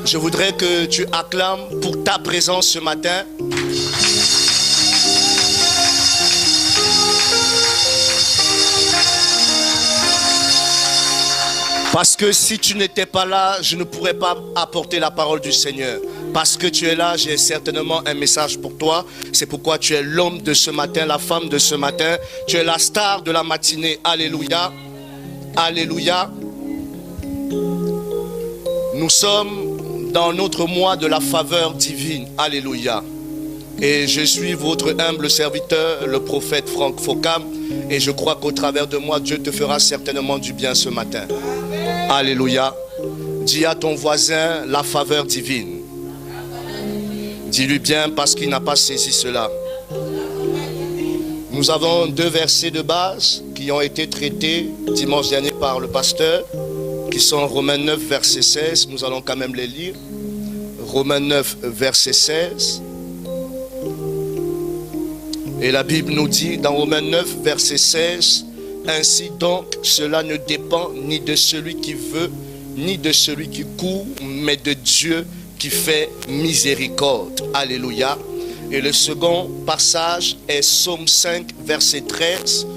Je voudrais que tu acclames pour ta présence ce matin. Parce que si tu n'étais pas là, je ne pourrais pas apporter la parole du Seigneur. Parce que tu es là, j'ai certainement un message pour toi. C'est pourquoi tu es l'homme de ce matin, la femme de ce matin. Tu es la star de la matinée. Alléluia. Alléluia. Nous sommes dans notre mois de la faveur divine. Alléluia. Et je suis votre humble serviteur, le prophète Franck Fokam. Et je crois qu'au travers de moi, Dieu te fera certainement du bien ce matin. Alléluia. Dis à ton voisin la faveur divine. Dis-lui bien parce qu'il n'a pas saisi cela. Nous avons deux versets de base qui ont été traités dimanche dernier par le pasteur, qui sont Romains 9, verset 16. Nous allons quand même les lire. Romains 9, verset 16. Et la Bible nous dit dans Romains 9, verset 16, « Ainsi donc, cela ne dépend ni de celui qui veut, ni de celui qui court, mais de Dieu qui fait miséricorde. » Alléluia. Et le second passage est Psaume 5, verset 13.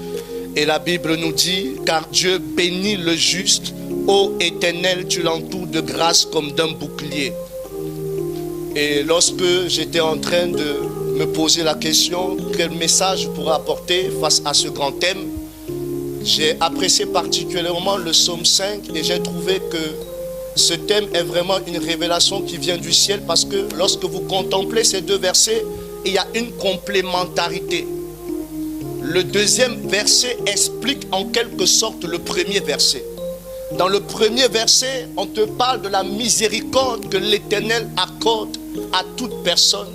Et la Bible nous dit, « Car Dieu bénit le juste, ô Éternel, tu l'entoures de grâce comme d'un bouclier. » Et lorsque j'étais en train de me poser la question, quel message je pourrais apporter face à ce grand thème, j'ai apprécié particulièrement le Psaume 5 et j'ai trouvé que ce thème est vraiment une révélation qui vient du ciel parce que lorsque vous contemplez ces deux versets, il y a une complémentarité. Le deuxième verset explique en quelque sorte le premier verset. Dans le premier verset, on te parle de la miséricorde que l'Éternel accorde à toute personne,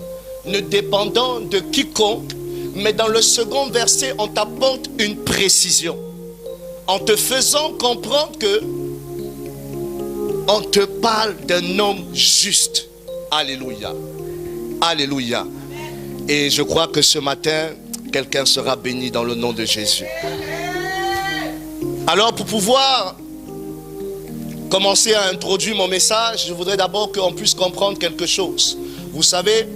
ne dépendant de quiconque. Mais dans le second verset, on t'apporte une précision, en te faisant comprendre que on te parle d'un homme juste. Alléluia. Alléluia. Et je crois que ce matin, quelqu'un sera béni dans le nom de Jésus. Alors pour pouvoir commencer à introduire mon message, je voudrais d'abord qu'on puisse comprendre quelque chose. Vous savez,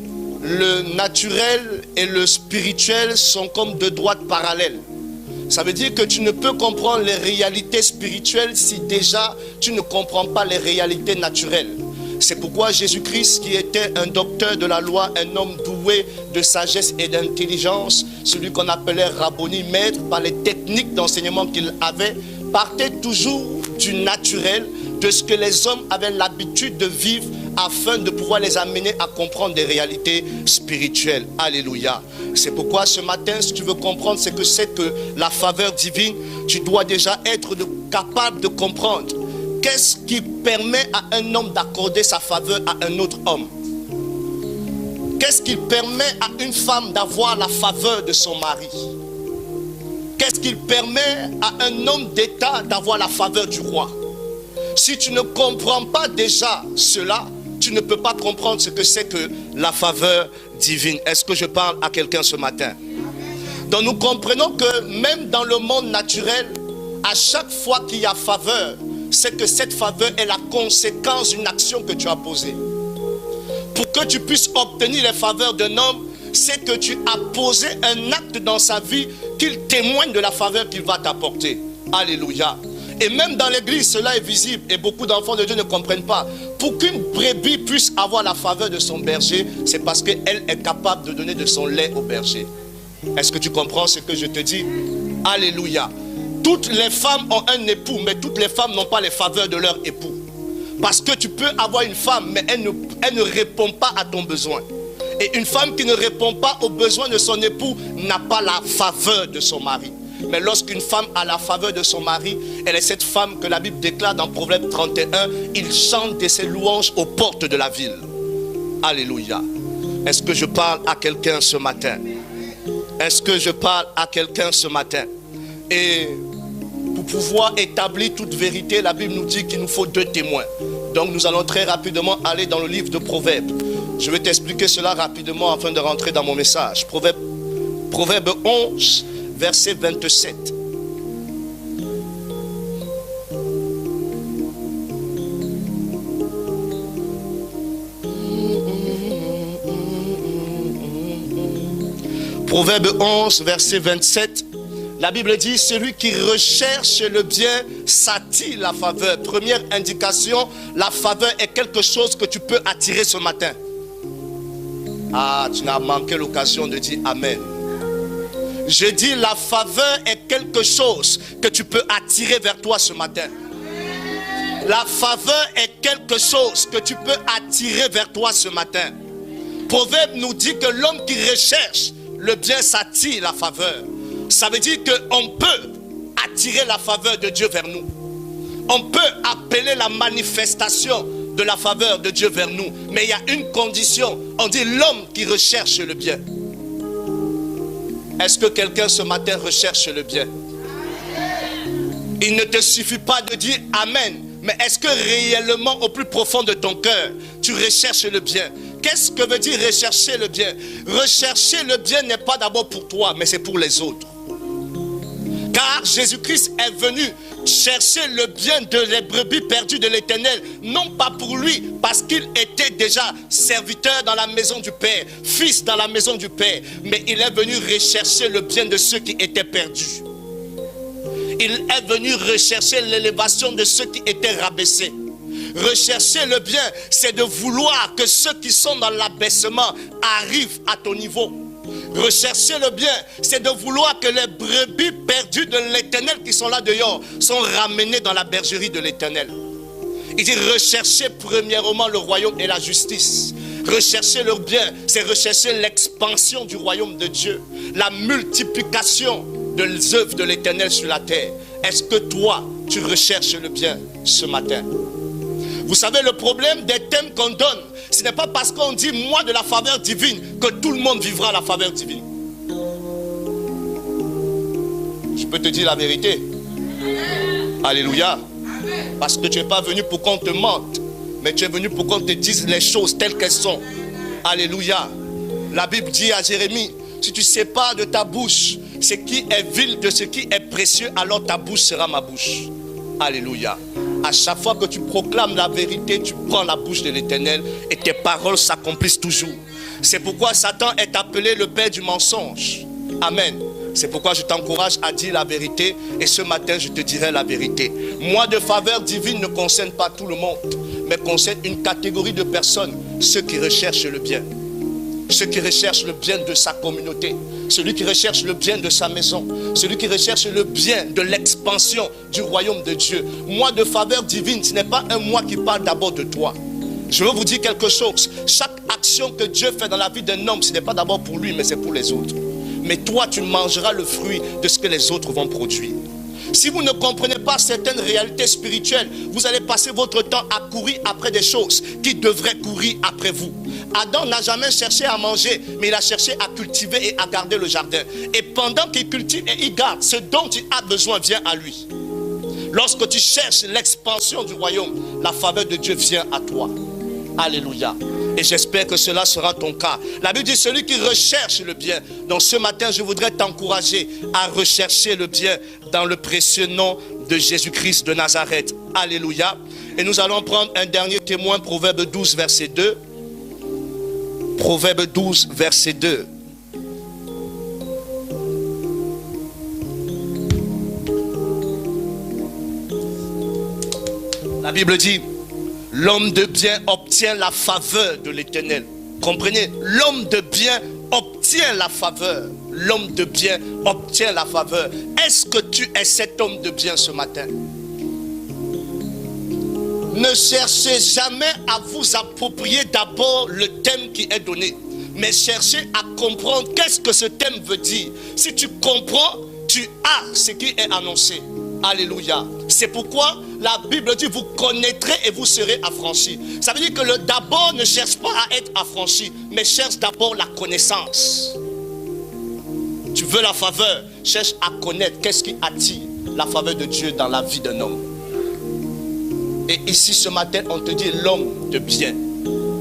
le naturel et le spirituel sont comme deux droites parallèles. Ça veut dire que tu ne peux comprendre les réalités spirituelles si déjà tu ne comprends pas les réalités naturelles. C'est pourquoi Jésus-Christ, qui était un docteur de la loi, un homme doué de sagesse et d'intelligence, celui qu'on appelait Rabboni, maître par les techniques d'enseignement qu'il avait, partait toujours du naturel, de ce que les hommes avaient l'habitude de vivre afin de pouvoir les amener à comprendre des réalités spirituelles. Alléluia. C'est pourquoi ce matin, si tu veux comprendre ce que c'est que la faveur divine, tu dois déjà être capable de comprendre qu'est-ce qui permet à un homme d'accorder sa faveur à un autre homme. Qu'est-ce qui permet à une femme d'avoir la faveur de son mari? Qu'est-ce qui permet à un homme d'État d'avoir la faveur du roi? Si tu ne comprends pas déjà cela, tu ne peux pas comprendre ce que c'est que la faveur divine. Est-ce que je parle à quelqu'un ce matin? Donc nous comprenons que même dans le monde naturel, à chaque fois qu'il y a faveur, c'est que cette faveur est la conséquence d'une action que tu as posée. Pour que tu puisses obtenir les faveurs d'un homme, c'est que tu as posé un acte dans sa vie qu'il témoigne de la faveur qu'il va t'apporter. Alléluia. Et même dans l'église, cela est visible et beaucoup d'enfants de Dieu ne comprennent pas. Pour qu'une brebis puisse avoir la faveur de son berger, c'est parce qu'elle est capable de donner de son lait au berger. Est-ce que tu comprends ce que je te dis? Alléluia. Toutes les femmes ont un époux, mais toutes les femmes n'ont pas les faveurs de leur époux. Parce que tu peux avoir une femme, mais elle ne répond pas à ton besoin. Et une femme qui ne répond pas aux besoins de son époux n'a pas la faveur de son mari. Mais lorsqu'une femme a la faveur de son mari, elle est cette femme que la Bible déclare dans Proverbe 31, il chante de ses louanges aux portes de la ville. Alléluia. Est-ce que je parle à quelqu'un ce matin? Est-ce que je parle à quelqu'un ce matin? Et pour pouvoir établir toute vérité, la Bible nous dit qu'il nous faut deux témoins. Donc nous allons très rapidement aller dans le livre de Proverbes. Je vais t'expliquer cela rapidement afin de rentrer dans mon message. Proverbe 11, verset 27. Proverbe 11, verset 27. La Bible dit, celui qui recherche le bien s'attire la faveur. Première indication, la faveur est quelque chose que tu peux attirer ce matin. Ah, tu n'as manqué l'occasion de dire Amen. Je dis, la faveur est quelque chose que tu peux attirer vers toi ce matin. La faveur est quelque chose que tu peux attirer vers toi ce matin. Proverbe nous dit que l'homme qui recherche le bien s'attire la faveur. Ça veut dire qu'on peut attirer la faveur de Dieu vers nous. On peut appeler la manifestation de la faveur de Dieu vers nous. Mais il y a une condition. On dit l'homme qui recherche le bien. Est-ce que quelqu'un ce matin recherche le bien? Il ne te suffit pas de dire Amen. Mais est-ce que réellement au plus profond de ton cœur, tu recherches le bien? Qu'est-ce que veut dire rechercher le bien? Rechercher le bien n'est pas d'abord pour toi, mais c'est pour les autres. Car Jésus-Christ est venu chercher le bien de les brebis perdues de l'Éternel. Non pas pour lui, parce qu'il était déjà serviteur dans la maison du Père, fils dans la maison du Père. Mais il est venu rechercher le bien de ceux qui étaient perdus. Il est venu rechercher l'élévation de ceux qui étaient rabaissés. Rechercher le bien, c'est de vouloir que ceux qui sont dans l'abaissement arrivent à ton niveau. Rechercher le bien, c'est de vouloir que les brebis perdues de l'Éternel qui sont là dehors sont ramenées dans la bergerie de l'Éternel. Il dit rechercher premièrement le royaume et la justice. Rechercher le bien, c'est rechercher l'expansion du royaume de Dieu, la multiplication des œuvres de l'Éternel sur la terre. Est-ce que toi, tu recherches le bien ce matin? Vous savez, le problème des thèmes qu'on donne, ce n'est pas parce qu'on dit moi de la faveur divine que tout le monde vivra la faveur divine. Je peux te dire la vérité. Alléluia. Parce que tu n'es pas venu pour qu'on te mente, mais tu es venu pour qu'on te dise les choses telles qu'elles sont. Alléluia. La Bible dit à Jérémie, si tu sépares de ta bouche ce qui est vil de ce qui est précieux, alors ta bouche sera ma bouche. Alléluia. À chaque fois que tu proclames la vérité, tu prends la bouche de l'Éternel et tes paroles s'accomplissent toujours. C'est pourquoi Satan est appelé le père du mensonge. Amen. C'est pourquoi je t'encourage à dire la vérité et ce matin je te dirai la vérité. Moi de faveur divine ne concerne pas tout le monde, mais concerne une catégorie de personnes, ceux qui recherchent le bien. Ceux qui recherchent le bien de sa communauté, celui qui recherche le bien de sa maison, celui qui recherche le bien de l'expansion du royaume de Dieu. Moi de faveur divine, ce n'est pas un moi qui parle d'abord de toi. Je veux vous dire quelque chose. Chaque action que Dieu fait dans la vie d'un homme, ce n'est pas d'abord pour lui, mais c'est pour les autres. Mais toi, tu mangeras le fruit de ce que les autres vont produire. Si vous ne comprenez pas certaines réalités spirituelles, vous allez passer votre temps à courir après des choses qui devraient courir après vous. Adam n'a jamais cherché à manger, mais il a cherché à cultiver et à garder le jardin. Et pendant qu'il cultive et il garde, ce dont il a besoin vient à lui. Lorsque tu cherches l'expansion du royaume, la faveur de Dieu vient à toi. Alléluia. Et j'espère que cela sera ton cas. La Bible dit celui qui recherche le bien. Donc ce matin, je voudrais t'encourager à rechercher le bien dans le précieux nom de Jésus-Christ de Nazareth. Alléluia. Et nous allons prendre un dernier témoin, Proverbe 12, verset 2. Proverbe 12, verset 2. La Bible dit, l'homme de bien obtient la faveur de l'Éternel. Comprenez, l'homme de bien obtient la faveur. L'homme de bien obtient la faveur. Est-ce que tu es cet homme de bien ce matin? Ne cherchez jamais à vous approprier d'abord le thème qui est donné, mais cherchez à comprendre qu'est-ce que ce thème veut dire. Si tu comprends, tu as ce qui est annoncé. Alléluia. C'est pourquoi la Bible dit vous connaîtrez et vous serez affranchis. Ça veut dire que le d'abord ne cherche pas à être affranchi, mais cherche d'abord la connaissance. Tu veux la faveur, cherche à connaître qu'est-ce qui attire la faveur de Dieu dans la vie d'un homme. Et ici ce matin on te dit l'homme de bien,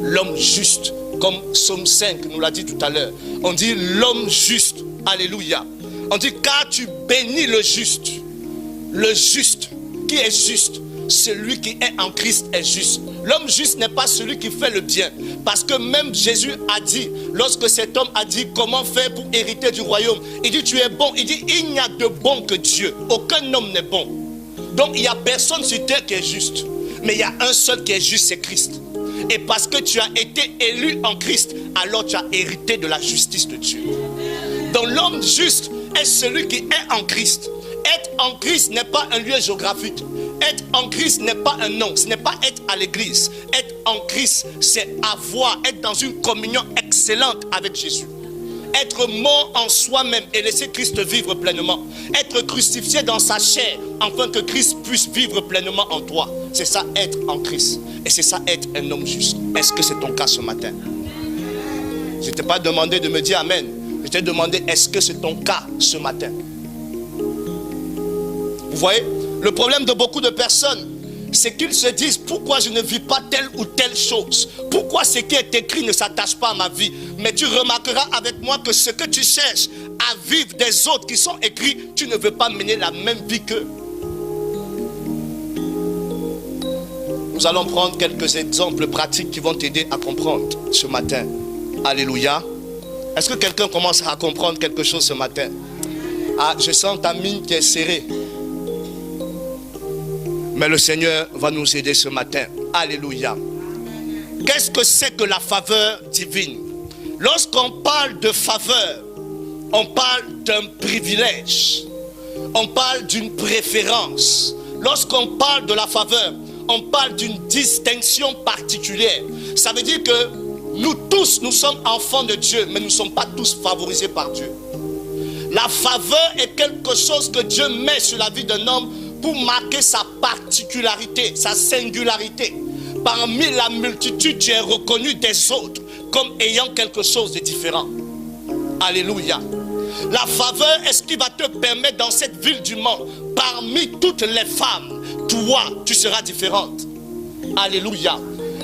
l'homme juste, comme Psaume 5 nous l'a dit tout à l'heure. On dit l'homme juste. Alléluia. On dit car tu bénis le juste. Le juste, qui est juste? Celui qui est en Christ est juste. L'homme juste n'est pas celui qui fait le bien. Parce que même Jésus a dit, lorsque cet homme a dit comment faire pour hériter du royaume, il dit tu es bon. Il dit il n'y a de bon que Dieu. Aucun homme n'est bon. Donc il n'y a personne sur terre qui est juste. Mais il y a un seul qui est juste, c'est Christ. Et parce que tu as été élu en Christ, alors tu as hérité de la justice de Dieu. Donc l'homme juste est celui qui est en Christ. Être en Christ n'est pas un lieu géographique. Être en Christ n'est pas un nom. Ce n'est pas être à l'église. Être en Christ, c'est être dans une communion excellente avec Jésus. Être mort en soi-même et laisser Christ vivre pleinement. Être crucifié dans sa chair afin que Christ puisse vivre pleinement en toi. C'est ça être en Christ. Et c'est ça être un homme juste. Est-ce que c'est ton cas ce matin? Je ne t'ai pas demandé de me dire amen. Je t'ai demandé est-ce que c'est ton cas ce matin? Vous voyez, le problème de beaucoup de personnes, c'est qu'ils se disent pourquoi je ne vis pas telle ou telle chose, pourquoi ce qui est écrit ne s'attache pas à ma vie. Mais tu remarqueras avec moi que ce que tu cherches à vivre des autres qui sont écrits, tu ne veux pas mener la même vie qu'eux. Nous allons prendre quelques exemples pratiques qui vont t'aider à comprendre ce matin. Alléluia. Est-ce que quelqu'un commence à comprendre quelque chose ce matin? Ah, je sens ta mine qui est serrée. Mais le Seigneur va nous aider ce matin. Alléluia. Qu'est-ce que c'est que la faveur divine? Lorsqu'on parle de faveur, on parle d'un privilège. On parle d'une préférence. Lorsqu'on parle de la faveur, on parle d'une distinction particulière. Ça veut dire que nous tous, nous sommes enfants de Dieu, mais nous ne sommes pas tous favorisés par Dieu. La faveur est quelque chose que Dieu met sur la vie d'un homme pour marquer sa particularité, sa singularité. Parmi la multitude, tu es reconnu des autres comme ayant quelque chose de différent. Alléluia. La faveur est ce qui va te permettre dans cette ville du monde, parmi toutes les femmes, toi, tu seras différente. Alléluia.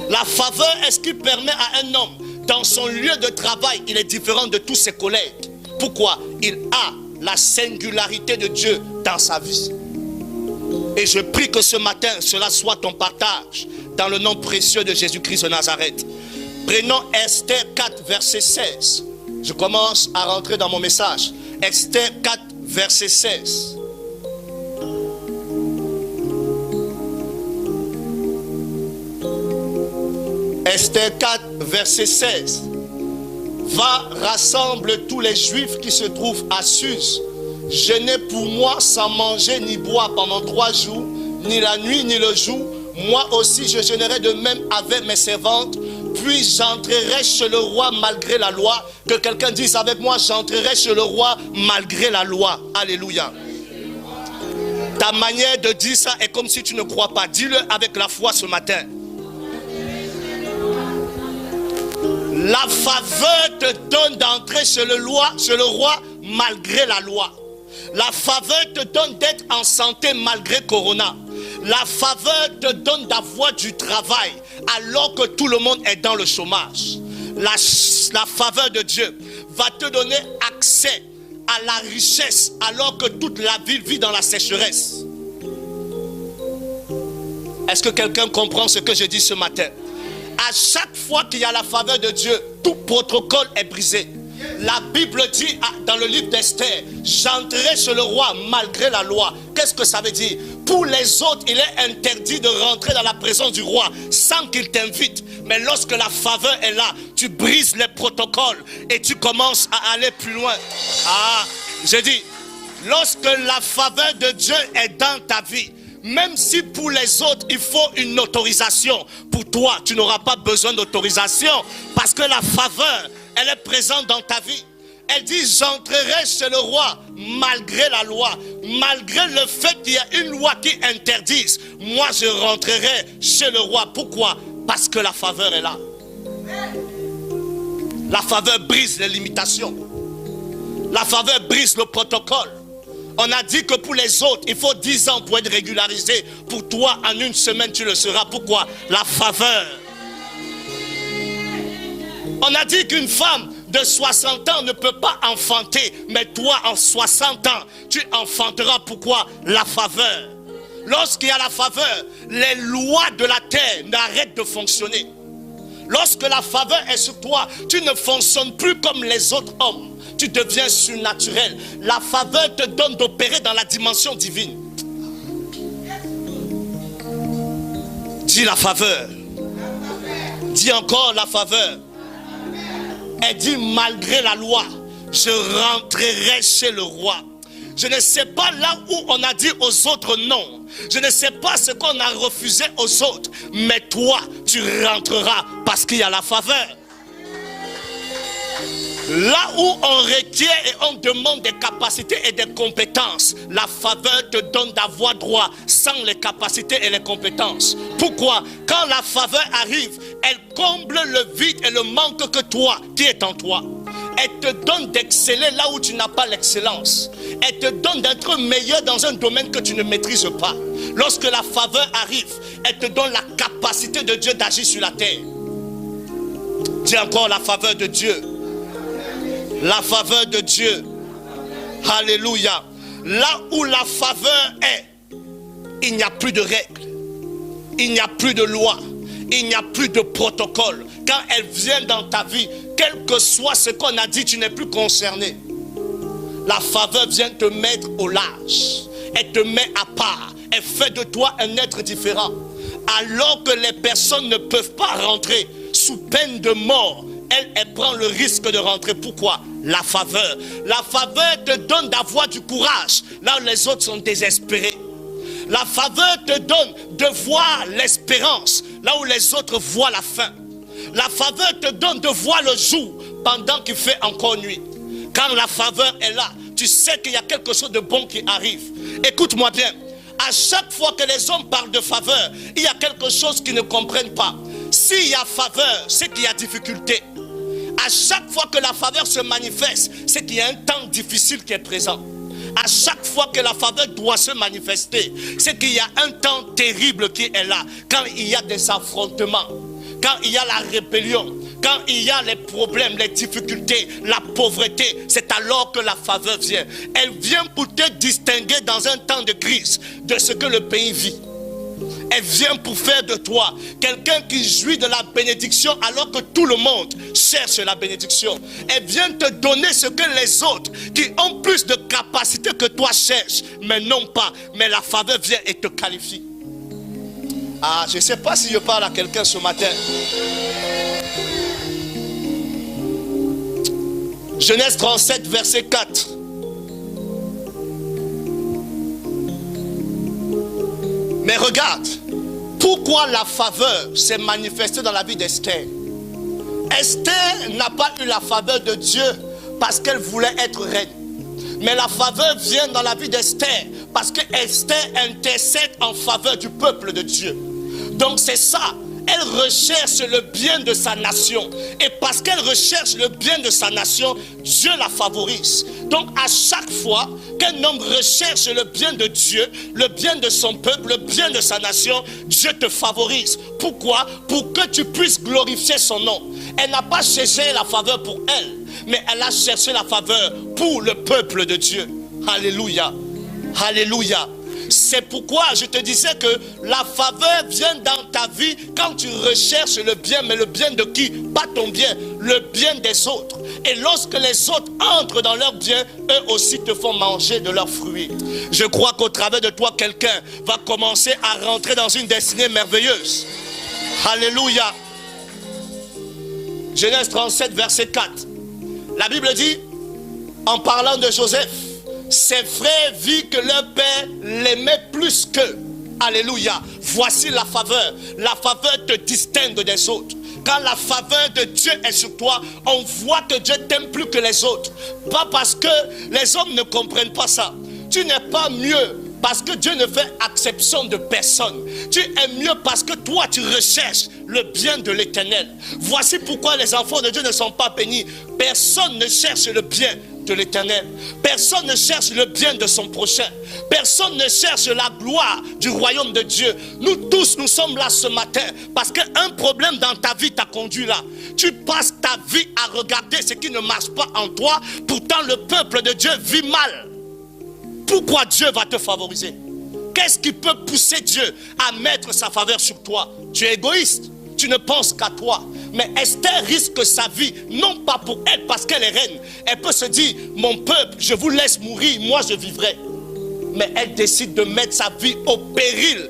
La faveur est ce qui permet à un homme, dans son lieu de travail, il est différent de tous ses collègues. Pourquoi? Il a la singularité de Dieu dans sa vie. Et je prie que ce matin, cela soit ton partage dans le nom précieux de Jésus-Christ de Nazareth. Prenons Esther 4, verset 16. Je commence à rentrer dans mon message. Esther 4, verset 16. Esther 4, verset 16. Va, rassemble tous les Juifs qui se trouvent à Suse. Jeûnez pour moi sans manger ni boire pendant 3 jours, ni la nuit ni le jour. Moi aussi je jeûnerai de même avec mes servantes. Puis j'entrerai chez le roi malgré la loi. Que quelqu'un dise avec moi, j'entrerai chez le roi malgré la loi. Alléluia. Ta manière de dire ça est comme si tu ne crois pas. Dis-le avec la foi ce matin. La faveur te donne d'entrer chez le roi malgré la loi. La faveur te donne d'être en santé malgré Corona. La faveur te donne d'avoir du travail alors que tout le monde est dans le chômage. La faveur de Dieu va te donner accès à la richesse alors que toute la ville vit dans la sécheresse. Est-ce que quelqu'un comprend ce que je dis ce matin? À chaque fois qu'il y a la faveur de Dieu, tout protocole est brisé. La Bible dit dans le livre d'Esther, j'entrerai chez le roi malgré la loi. Qu'est-ce que ça veut dire? Pour les autres, il est interdit de rentrer dans la présence du roi sans qu'il t'invite. Mais lorsque la faveur est là, tu brises les protocoles et tu commences à aller plus loin. Ah, j'ai dit, lorsque la faveur de Dieu est dans ta vie, même si pour les autres, il faut une autorisation, pour toi, tu n'auras pas besoin d'autorisation parce que la faveur, elle est présente dans ta vie. Elle dit, j'entrerai chez le roi malgré la loi, malgré le fait qu'il y a une loi qui interdise. Moi, je rentrerai chez le roi. Pourquoi? Parce que la faveur est là. La faveur brise les limitations. La faveur brise le protocole. On a dit que pour les autres, il faut 10 ans pour être régularisé. Pour toi, en 1 semaine, tu le seras. Pourquoi? La faveur. On a dit qu'une femme de 60 ans ne peut pas enfanter. Mais toi, en 60 ans, tu enfanteras. Pourquoi? La faveur. Lorsqu'il y a la faveur, les lois de la terre n'arrêtent de fonctionner. Lorsque la faveur est sur toi, tu ne fonctionnes plus comme les autres hommes. Tu deviens surnaturel. La faveur te donne d'opérer dans la dimension divine. Dis la faveur. Dis encore la faveur. Et dis malgré la loi, je rentrerai chez le roi. Je ne sais pas là où on a dit aux autres non. Je ne sais pas ce qu'on a refusé aux autres. Mais toi, tu rentreras parce qu'il y a la faveur. Là où on requiert et on demande des capacités et des compétences, la faveur te donne d'avoir droit sans les capacités et les compétences. Pourquoi? Quand la faveur arrive, elle comble le vide et le manque que toi, qui est en toi. Elle te donne d'exceller là où tu n'as pas l'excellence. Elle te donne d'être meilleur dans un domaine que tu ne maîtrises pas. Lorsque la faveur arrive, elle te donne la capacité de Dieu d'agir sur la terre. Dis encore la faveur de Dieu. La faveur de Dieu. Alléluia. Là où la faveur est, il n'y a plus de règles. Il n'y a plus de loi. Il n'y a plus de protocole. Quand elle vient dans ta vie, quel que soit ce qu'on a dit, tu n'es plus concerné. La faveur vient te mettre au large. Elle te met à part. Elle fait de toi un être différent. Alors que les personnes ne peuvent pas rentrer sous peine de mort, elle prend le risque de rentrer. Pourquoi? La faveur. La faveur te donne d'avoir du courage là où les autres sont désespérés. La faveur te donne de voir l'espérance là où les autres voient la fin. La faveur te donne de voir le jour pendant qu'il fait encore nuit. Quand la faveur est là, tu sais qu'il y a quelque chose de bon qui arrive. Écoute-moi bien. À chaque fois que les hommes parlent de faveur, il y a quelque chose qu'ils ne comprennent pas. S'il y a faveur, c'est qu'il y a difficulté. À chaque fois que la faveur se manifeste, c'est qu'il y a un temps difficile qui est présent. À chaque fois que la faveur doit se manifester, c'est qu'il y a un temps terrible qui est là. Quand il y a des affrontements, quand il y a la rébellion, quand il y a les problèmes, les difficultés, la pauvreté, c'est alors que la faveur vient. Elle vient pour te distinguer dans un temps de crise de ce que le pays vit. Elle vient pour faire de toi quelqu'un qui jouit de la bénédiction alors que tout le monde cherche la bénédiction. Elle vient te donner ce que les autres qui ont plus de capacité que toi cherchent, mais non pas. Mais la faveur vient et te qualifie. Ah, je ne sais pas si je parle à quelqu'un ce matin. Genèse 37, verset 4. Mais regarde, pourquoi la faveur s'est manifestée dans la vie d'Esther. Esther n'a pas eu la faveur de Dieu parce qu'elle voulait être reine. Mais la faveur vient dans la vie d'Esther parce que Esther intercède en faveur du peuple de Dieu. Donc c'est ça. Elle recherche le bien de sa nation. Et parce qu'elle recherche le bien de sa nation, Dieu la favorise. Donc à chaque fois qu'un homme recherche le bien de Dieu, le bien de son peuple, le bien de sa nation, Dieu te favorise. Pourquoi? Pour que tu puisses glorifier son nom. Elle n'a pas cherché la faveur pour elle, mais elle a cherché la faveur pour le peuple de Dieu. Alléluia. Alléluia. C'est pourquoi je te disais que la faveur vient dans ta vie quand tu recherches le bien. Mais le bien de qui? Pas ton bien, le bien des autres. Et lorsque les autres entrent dans leur bien, eux aussi te font manger de leurs fruits. Je crois qu'au travers de toi, quelqu'un va commencer à rentrer dans une destinée merveilleuse. Alléluia. Genèse 37, verset 4. La Bible dit, en parlant de Joseph, ses frères virent que leur père l'aimait plus qu'eux. Alléluia. Voici la faveur. La faveur te distingue des autres. Quand la faveur de Dieu est sur toi, on voit que Dieu t'aime plus que les autres. Pas parce que les hommes ne comprennent pas ça. Tu n'es pas mieux parce que Dieu ne fait exception de personne. Tu es mieux parce que toi tu recherches le bien de l'Éternel. Voici pourquoi les enfants de Dieu ne sont pas bénis. Personne ne cherche le bien de l'Éternel. Personne ne cherche le bien de son prochain. Personne ne cherche la gloire du royaume de Dieu. Nous tous, nous sommes là ce matin parce qu'un problème dans ta vie t'a conduit là. Tu passes ta vie à regarder ce qui ne marche pas en toi. Pourtant le peuple de Dieu vit mal. Pourquoi Dieu va te favoriser? Qu'est-ce qui peut pousser Dieu à mettre sa faveur sur toi? Tu es égoïste, tu ne penses qu'à toi. Mais Esther risque sa vie, non pas pour elle, parce qu'elle est reine. Elle peut se dire, mon peuple, je vous laisse mourir, moi je vivrai. Mais elle décide de mettre sa vie au péril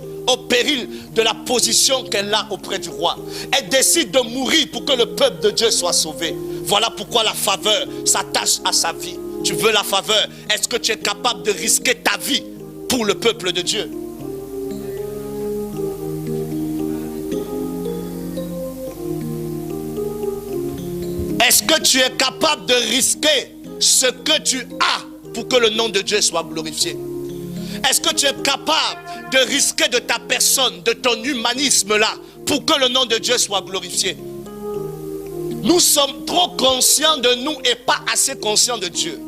de la position qu'elle a auprès du roi. Elle décide de mourir pour que le peuple de Dieu soit sauvé. Voilà pourquoi la faveur s'attache à sa vie. Tu veux la faveur? Est-ce que tu es capable de risquer ta vie pour le peuple de Dieu? Est-ce que tu es capable de risquer ce que tu as pour que le nom de Dieu soit glorifié? Est-ce que tu es capable de risquer de ta personne, de ton humanisme là, pour que le nom de Dieu soit glorifié? Nous sommes trop conscients de nous et pas assez conscients de Dieu.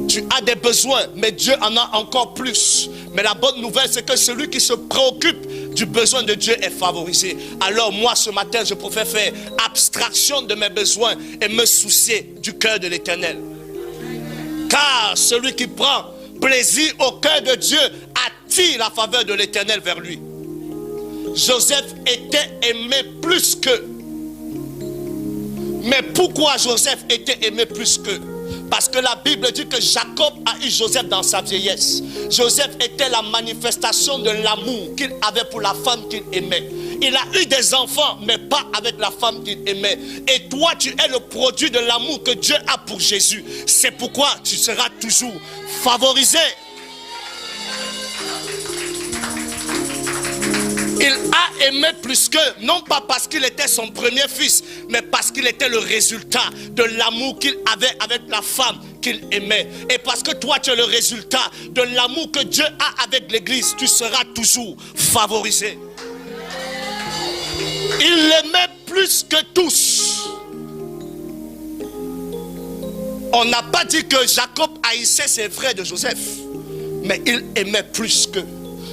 Tu as des besoins, mais Dieu en a encore plus. Mais la bonne nouvelle, c'est que celui qui se préoccupe du besoin de Dieu est favorisé. Alors moi, ce matin, je préfère faire abstraction de mes besoins et me soucier du cœur de l'Éternel. Car celui qui prend plaisir au cœur de Dieu attire la faveur de l'Éternel vers lui. Joseph était aimé plus qu'eux. Mais pourquoi Joseph était aimé plus qu'eux? Parce que la Bible dit que Jacob a eu Joseph dans sa vieillesse. Joseph était la manifestation de l'amour qu'il avait pour la femme qu'il aimait. Il a eu des enfants, mais pas avec la femme qu'il aimait. Et toi, tu es le produit de l'amour que Dieu a pour Jésus. C'est pourquoi tu seras toujours favorisé. Il a aimé plus qu'eux, non pas parce qu'il était son premier fils, mais parce qu'il était le résultat de l'amour qu'il avait avec la femme qu'il aimait. Et parce que toi, tu es le résultat de l'amour que Dieu a avec l'église, tu seras toujours favorisé. Il l'aimait plus que tous. On n'a pas dit que Jacob haïssait ses frères de Joseph, mais il aimait plus qu'eux.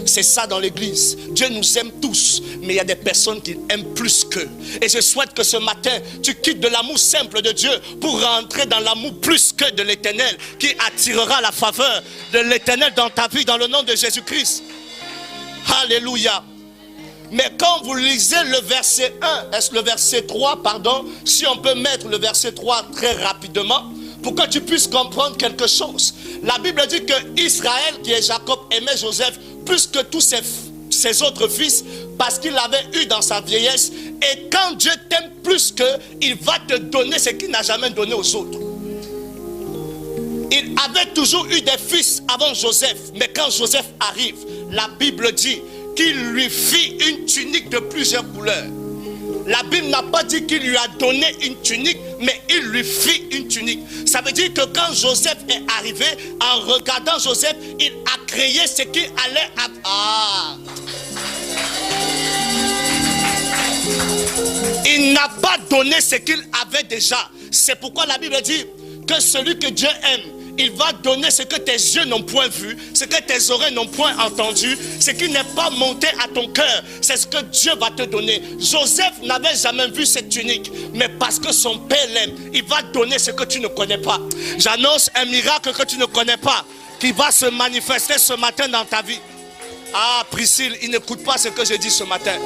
C'est ça dans l'église. Dieu nous aime tous, mais il y a des personnes qui aiment plus qu'eux. Et je souhaite que ce matin, tu quittes de l'amour simple de Dieu pour rentrer dans l'amour plus que de l'Éternel, qui attirera la faveur de l'Éternel dans ta vie, dans le nom de Jésus-Christ. Alléluia. Mais quand vous lisez le verset 1, est-ce le verset 3, pardon, si on peut mettre le verset 3 très rapidement, pour que tu puisses comprendre quelque chose. La Bible dit que Israël, qui est Jacob, aimait Joseph plus que tous ses autres fils, parce qu'il l'avait eu dans sa vieillesse. Et quand Dieu t'aime plus qu'eux, il va te donner ce qu'il n'a jamais donné aux autres. Il avait toujours eu des fils avant Joseph, mais quand Joseph arrive, la Bible dit qu'il lui fit une tunique de plusieurs couleurs. La Bible n'a pas dit qu'il lui a donné une tunique, mais il lui fit une tunique. Ça veut dire que quand Joseph est arrivé, en regardant Joseph, il a créé ce qu'il allait avoir. Il n'a pas donné ce qu'il avait déjà. C'est pourquoi la Bible dit que celui que Dieu aime, il va donner ce que tes yeux n'ont point vu, ce que tes oreilles n'ont point entendu, ce qui n'est pas monté à ton cœur. C'est ce que Dieu va te donner. Joseph n'avait jamais vu cette tunique, mais parce que son père l'aime, il va donner ce que tu ne connais pas. J'annonce un miracle que tu ne connais pas, qui va se manifester ce matin dans ta vie. Ah, Priscille, il n'écoute pas ce que je dis ce matin.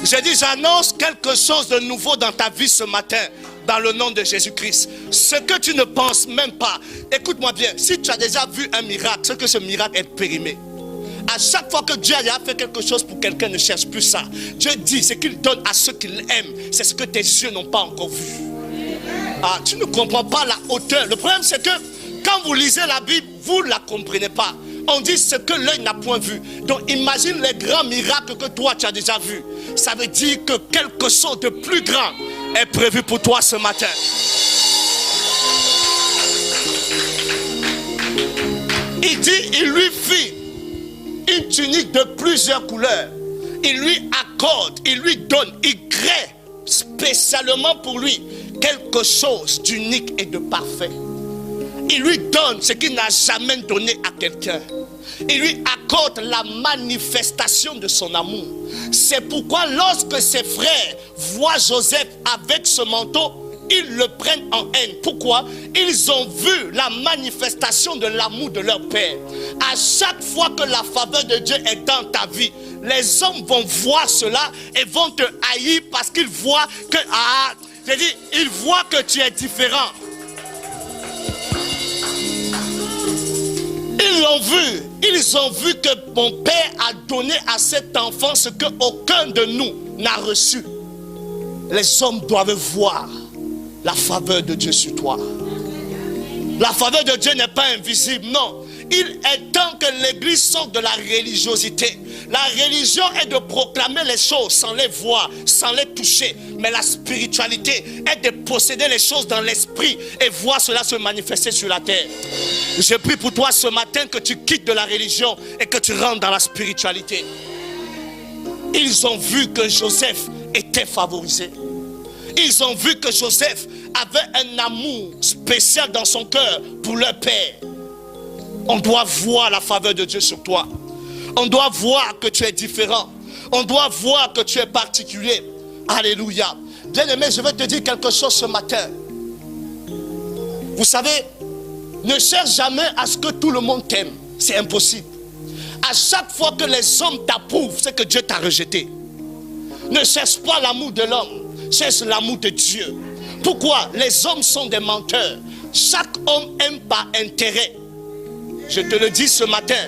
J'ai dit, j'annonce quelque chose de nouveau dans ta vie ce matin, dans le nom de Jésus-Christ. Ce que tu ne penses même pas. Écoute-moi bien, si tu as déjà vu un miracle, c'est que ce miracle est périmé. À chaque fois que Dieu a fait quelque chose pour quelqu'un, ne cherche plus ça. Dieu dit, ce qu'il donne à ceux qu'il aime, c'est ce que tes yeux n'ont pas encore vu. Ah, tu ne comprends pas la hauteur. Le problème, c'est que quand vous lisez la Bible, vous ne la comprenez pas. On dit ce que l'œil n'a point vu. Donc imagine les grands miracles que toi tu as déjà vus. Ça veut dire que quelque chose de plus grand est prévu pour toi ce matin. Il dit, il lui fit une tunique de plusieurs couleurs. Il lui accorde, il lui donne, il crée spécialement pour lui quelque chose d'unique et de parfait. Il lui donne ce qu'il n'a jamais donné à quelqu'un. Il lui accorde la manifestation de son amour. C'est pourquoi lorsque ses frères voient Joseph avec ce manteau, ils le prennent en haine. Pourquoi? Ils ont vu la manifestation de l'amour de leur Père. À chaque fois que la faveur de Dieu est dans ta vie, les hommes vont voir cela et vont te haïr parce qu'ils voient que, ils voient que tu es différent. Ils ont vu que mon Père a donné à cet enfant ce qu'aucun de nous n'a reçu. Les hommes doivent voir la faveur de Dieu sur toi. La faveur de Dieu n'est pas invisible, non. Il est temps que l'Église sorte de la religiosité. La religion est de proclamer les choses sans les voir, sans les toucher. Mais la spiritualité est de posséder les choses dans l'esprit et voir cela se manifester sur la terre. Je prie pour toi ce matin que tu quittes de la religion et que tu rentres dans la spiritualité. Ils ont vu que Joseph était favorisé. Ils ont vu que Joseph avait un amour spécial dans son cœur pour leur père. On doit voir la faveur de Dieu sur toi. On doit voir que tu es différent. On doit voir que tu es particulier. Alléluia. Bien-aimé, je vais te dire quelque chose ce matin. Vous savez, ne cherche jamais à ce que tout le monde t'aime. C'est impossible. À chaque fois que les hommes t'approuvent, c'est que Dieu t'a rejeté. Ne cherche pas l'amour de l'homme. Cherche l'amour de Dieu. Pourquoi? Les hommes sont des menteurs. Chaque homme aime par intérêt. Je te le dis ce matin.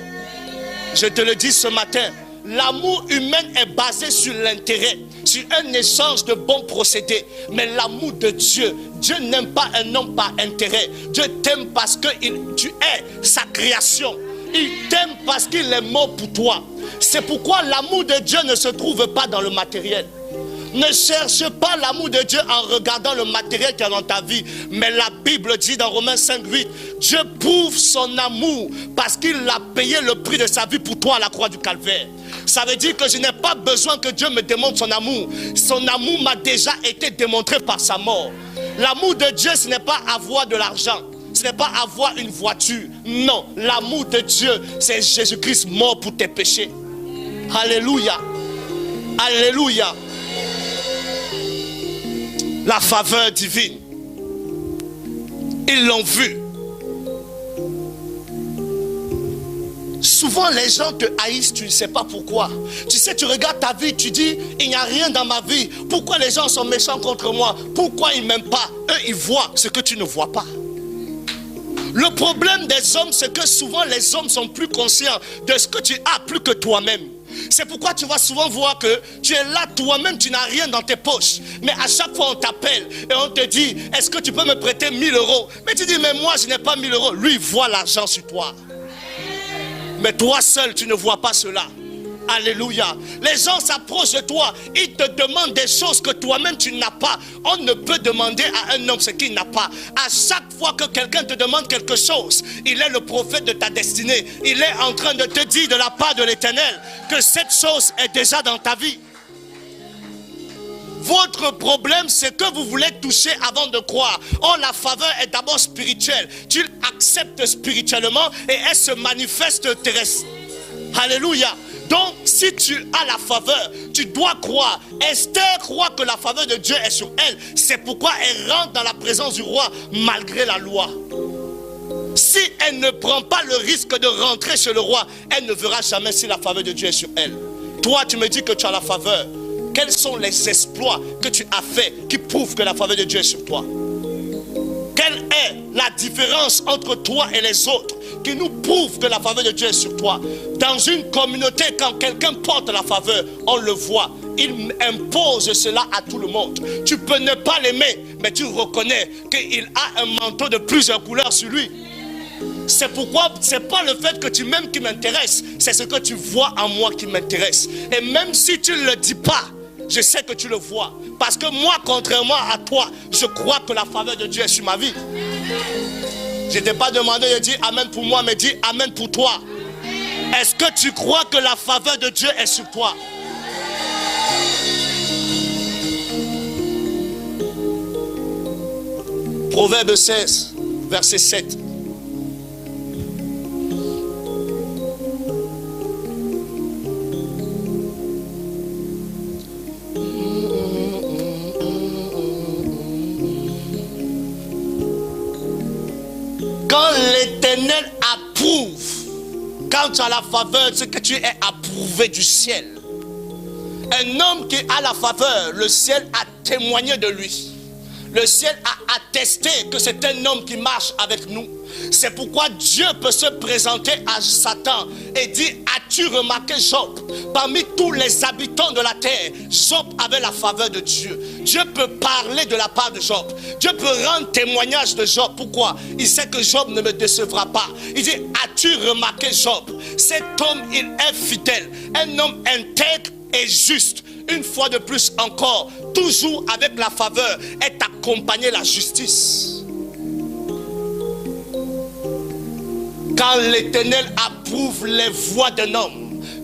Je te le dis ce matin. L'amour humain est basé sur l'intérêt, sur un échange de bons procédés. Mais l'amour de Dieu, Dieu n'aime pas un homme par intérêt. Dieu t'aime parce que tu es sa création. Il t'aime parce qu'il est mort pour toi. C'est pourquoi l'amour de Dieu ne se trouve pas dans le matériel. Ne cherche pas l'amour de Dieu en regardant le matériel qui est dans ta vie. Mais la Bible dit dans Romains 5:8, Dieu prouve son amour parce qu'il a payé le prix de sa vie pour toi à la croix du Calvaire. Ça veut dire que je n'ai pas besoin que Dieu me démontre son amour. Son amour m'a déjà été démontré par sa mort. L'amour de Dieu, ce n'est pas avoir de l'argent. Ce n'est pas avoir une voiture. Non, l'amour de Dieu, c'est Jésus-Christ mort pour tes péchés. Alléluia. Alléluia. La faveur divine. Ils l'ont vu. Souvent les gens te haïssent, tu ne sais pas pourquoi. Tu sais, tu regardes ta vie, tu dis, il n'y a rien dans ma vie. Pourquoi les gens sont méchants contre moi? Pourquoi ils ne m'aiment pas? Eux, ils voient ce que tu ne vois pas. Le problème des hommes, c'est que souvent les hommes sont plus conscients de ce que tu as plus que toi-même. C'est pourquoi tu vas souvent voir que tu es là toi-même, tu n'as rien dans tes poches. Mais à chaque fois on t'appelle et on te dit, est-ce que tu peux me prêter 1000 euros? Mais tu dis, mais moi je n'ai pas 1000 euros. Lui il voit l'argent sur toi. Mais toi seul tu ne vois pas cela. Alléluia. Les gens s'approchent de toi. Ils te demandent des choses que toi-même tu n'as pas. On ne peut demander à un homme ce qu'il n'a pas. À chaque fois que quelqu'un te demande quelque chose, il est le prophète de ta destinée. Il est en train de te dire de la part de l'Éternel que cette chose est déjà dans ta vie. Votre problème, c'est que vous voulez toucher avant de croire. Oh, la faveur est d'abord spirituelle. Tu l'acceptes spirituellement et elle se manifeste terrestre. Alléluia. Donc, si tu as la faveur, tu dois croire. Esther croit que la faveur de Dieu est sur elle. C'est pourquoi elle rentre dans la présence du roi malgré la loi. Si elle ne prend pas le risque de rentrer chez le roi, elle ne verra jamais si la faveur de Dieu est sur elle. Toi, tu me dis que tu as la faveur. Quels sont les exploits que tu as faits qui prouvent que la faveur de Dieu est sur toi? Quelle est la différence entre toi et les autres qui nous prouve que la faveur de Dieu est sur toi? Dans une communauté, quand quelqu'un porte la faveur, on le voit. Il impose cela à tout le monde. Tu peux ne pas l'aimer, mais tu reconnais qu'il a un manteau de plusieurs couleurs sur lui. C'est pourquoi ce n'est pas le fait que tu m'aimes qui m'intéresse, c'est ce que tu vois en moi qui m'intéresse. Et même si tu ne le dis pas, je sais que tu le vois. Parce que moi, contrairement à toi, je crois que la faveur de Dieu est sur ma vie. Je ne t'ai pas demandé de dire Amen pour moi, mais dis Amen pour toi. Est-ce que tu crois que la faveur de Dieu est sur toi? Proverbe 16, verset 7. l'Éternel approuve. Quand tu as la faveur, c'est que tu es approuvé du ciel. Un homme qui a la faveur, le ciel a témoigné de lui. Le ciel a attesté que c'est un homme qui marche avec nous. C'est pourquoi Dieu peut se présenter à Satan et dire: as-tu remarqué Job? Parmi tous les habitants de la terre, Job avait la faveur de Dieu. Dieu peut parler de la part de Job. Dieu peut rendre témoignage de Job. Pourquoi? Il sait que Job ne me décevra pas. Il dit: as-tu remarqué Job? Cet homme, il est fidèle. Un homme intègre et juste. Une fois de plus encore, toujours avec la faveur, est accompagné la justice. Quand l'Éternel approuve les voies d'un homme,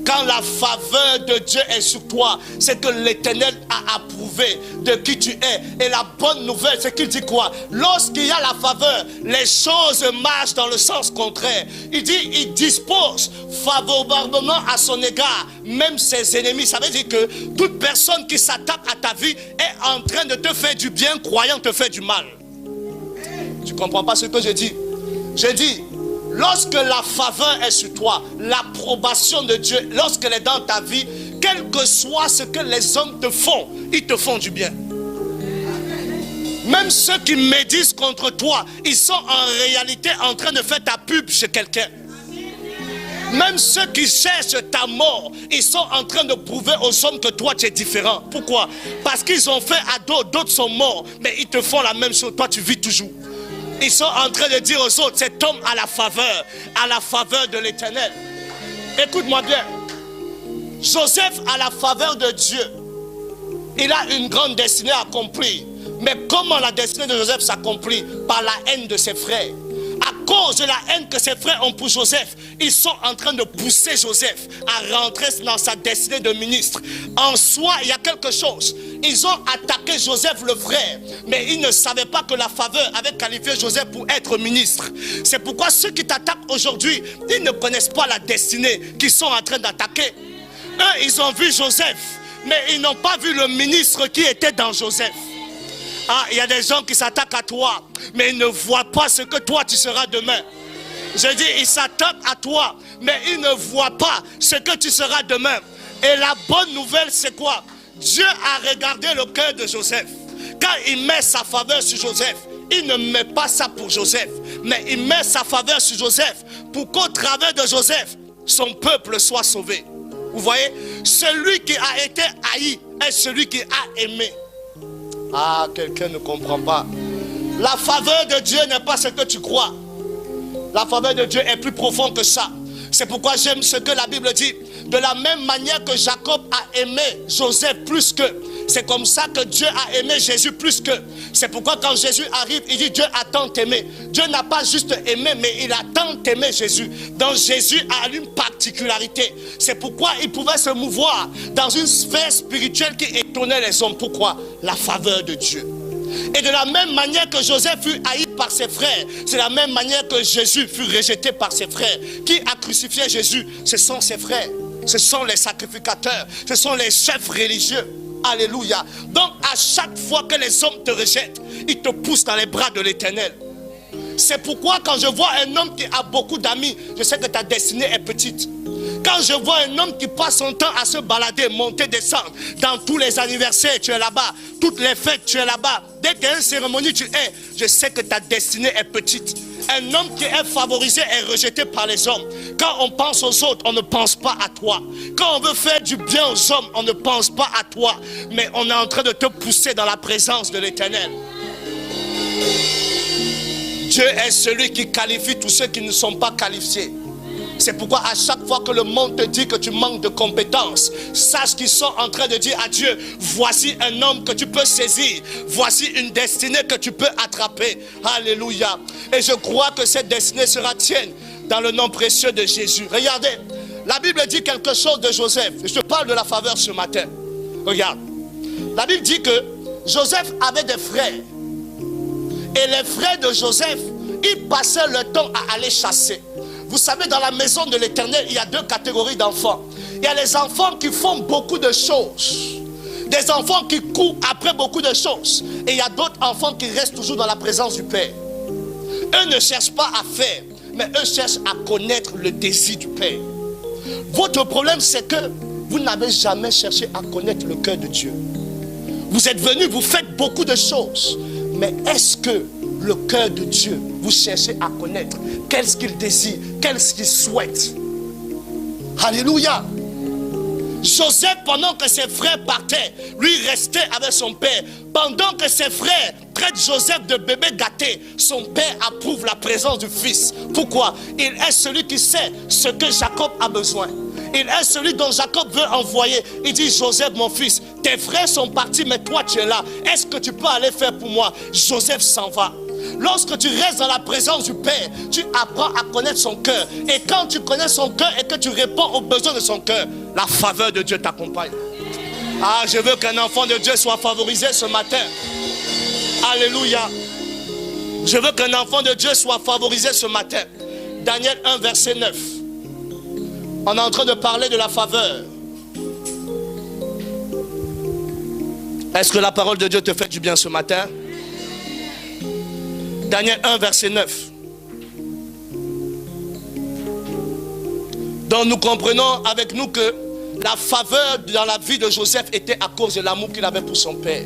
quand la faveur de Dieu est sur toi, c'est que l'Éternel a approuvé de qui tu es. Et la bonne nouvelle, c'est qu'il dit quoi? Lorsqu'il y a la faveur, les choses marchent dans le sens contraire. Il dit, il dispose favorablement à son égard, même ses ennemis. Ça veut dire que toute personne qui s'attaque à ta vie est en train de te faire du bien, croyant te faire du mal. Tu ne comprends pas ce que je dis? Je dis, lorsque la faveur est sur toi, l'approbation de Dieu, lorsqu'elle est dans ta vie, quel que soit ce que les hommes te font, ils te font du bien. Même ceux qui médisent contre toi, ils sont en réalité en train de faire ta pub chez quelqu'un. Même ceux qui cherchent ta mort, ils sont en train de prouver aux hommes que toi tu es différent. Pourquoi? Parce qu'ils ont fait à d'autres, d'autres sont morts, mais ils te font la même chose, toi tu vis toujours. Ils sont en train de dire aux autres, cet homme a la faveur de l'Éternel. Écoute-moi bien. Joseph a la faveur de Dieu. Il a une grande destinée à accomplir. Mais comment la destinée de Joseph s'accomplit? Par la haine de ses frères. À cause de la haine que ses frères ont pour Joseph, ils sont en train de pousser Joseph à rentrer dans sa destinée de ministre. En soi, il y a quelque chose. Ils ont attaqué Joseph le frère, mais ils ne savaient pas que la faveur avait qualifié Joseph pour être ministre. C'est pourquoi ceux qui t'attaquent aujourd'hui, ils ne connaissent pas la destinée qu'ils sont en train d'attaquer. Eux, ils ont vu Joseph, mais ils n'ont pas vu le ministre qui était dans Joseph. Ah, il y a des gens qui s'attaquent à toi, mais ils ne voient pas ce que toi tu seras demain. Je dis, ils s'attaquent à toi, mais ils ne voient pas ce que tu seras demain. Et la bonne nouvelle, c'est quoi? Dieu a regardé le cœur de Joseph. Quand il met sa faveur sur Joseph, il ne met pas ça pour Joseph, mais il met sa faveur sur Joseph pour qu'au travers de Joseph, son peuple soit sauvé. Vous voyez, celui qui a été haï est celui qui a aimé. Ah, quelqu'un ne comprend pas. La faveur de Dieu n'est pas ce que tu crois. La faveur de Dieu est plus profonde que ça. C'est pourquoi j'aime ce que la Bible dit. De la même manière que Jacob a aimé Joseph plus que, c'est comme ça que Dieu a aimé Jésus plus que. C'est pourquoi quand Jésus arrive, il dit Dieu a tant aimé. Dieu n'a pas juste aimé, mais il a tant aimé Jésus. Donc Jésus a une particularité. C'est pourquoi il pouvait se mouvoir dans une sphère spirituelle qui étonnait les hommes. Pourquoi? La faveur de Dieu. Et de la même manière que Joseph fut haï par ses frères, c'est la même manière que Jésus fut rejeté par ses frères. Qui a crucifié Jésus? Ce sont ses frères. Ce sont les sacrificateurs. Ce sont les chefs religieux. Alléluia. Donc à chaque fois que les hommes te rejettent, ils te poussent dans les bras de l'Éternel. C'est pourquoi quand je vois un homme qui a beaucoup d'amis, je sais que ta destinée est petite. Quand je vois un homme qui passe son temps à se balader, monter, descendre, dans tous les anniversaires, tu es là-bas, toutes les fêtes, tu es là-bas, dès qu'il y a une cérémonie, tu es, je sais que ta destinée est petite. Un homme qui est favorisé est rejeté par les hommes. Quand on pense aux autres, on ne pense pas à toi. Quand on veut faire du bien aux hommes, on ne pense pas à toi. Mais on est en train de te pousser dans la présence de l'Éternel. Dieu est celui qui qualifie tous ceux qui ne sont pas qualifiés. C'est pourquoi à chaque fois que le monde te dit que tu manques de compétences, sache qu'ils sont en train de dire à Dieu, voici un homme que tu peux saisir, voici une destinée que tu peux attraper. Alléluia. Et je crois que cette destinée sera tienne dans le nom précieux de Jésus. Regardez, la Bible dit quelque chose de Joseph. Je te parle de la faveur ce matin. Regarde, la Bible dit que Joseph avait des frères. Et les frères de Joseph, ils passaient le temps à aller chasser. Vous savez, dans la maison de l'Éternel, il y a deux catégories d'enfants. Il y a les enfants qui font beaucoup de choses. Des enfants qui courent après beaucoup de choses. Et il y a d'autres enfants qui restent toujours dans la présence du Père. Eux ne cherchent pas à faire, mais eux cherchent à connaître le désir du Père. Votre problème, c'est que vous n'avez jamais cherché à connaître le cœur de Dieu. Vous êtes venus, vous faites beaucoup de choses, mais est-ce que le cœur de Dieu, vous cherchez à connaître? Qu'est-ce qu'il désire? Qu'est-ce qu'il souhaite? Alléluia. Joseph, pendant que ses frères partaient, lui restait avec son père. Pendant que ses frères traitent Joseph de bébé gâté, son père approuve la présence du fils. Pourquoi? Il est celui qui sait ce que Jacob a besoin. Il est celui dont Jacob veut envoyer. Il dit: Joseph, mon fils, tes frères sont partis, mais toi tu es là. Est-ce que tu peux aller faire pour moi? Joseph s'en va. Lorsque tu restes dans la présence du Père, tu apprends à connaître son cœur. Et quand tu connais son cœur et que tu réponds aux besoins de son cœur, la faveur de Dieu t'accompagne. Ah, je veux qu'un enfant de Dieu soit favorisé ce matin. Alléluia. Je veux qu'un enfant de Dieu soit favorisé ce matin. Daniel 1, verset 9. On est en train de parler de la faveur. Est-ce que la parole de Dieu te fait du bien ce matin? Daniel 1, verset 9. Donc nous comprenons avec nous que la faveur dans la vie de Joseph était à cause de l'amour qu'il avait pour son père.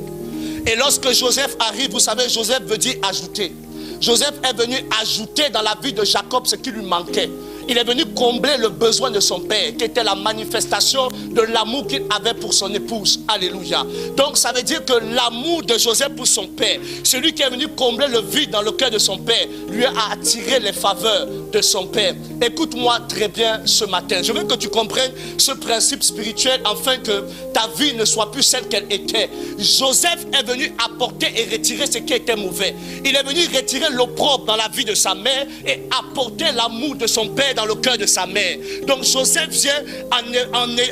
Et lorsque Joseph arrive, vous savez, Joseph veut dire ajouter. Joseph est venu ajouter dans la vie de Jacob ce qui lui manquait. Il est venu combler le besoin de son père, qui était la manifestation de l'amour qu'il avait pour son épouse. Alléluia. Donc ça veut dire que l'amour de Joseph pour son père, celui qui est venu combler le vide dans le cœur de son père, lui a attiré les faveurs de son père. Écoute-moi très bien ce matin. Je veux que tu comprennes ce principe spirituel afin que ta vie ne soit plus celle qu'elle était. Joseph est venu apporter et retirer ce qui était mauvais. Il est venu retirer l'opprobre dans la vie de sa mère et apporter l'amour de son père dans le cœur de sa mère. Donc Joseph vient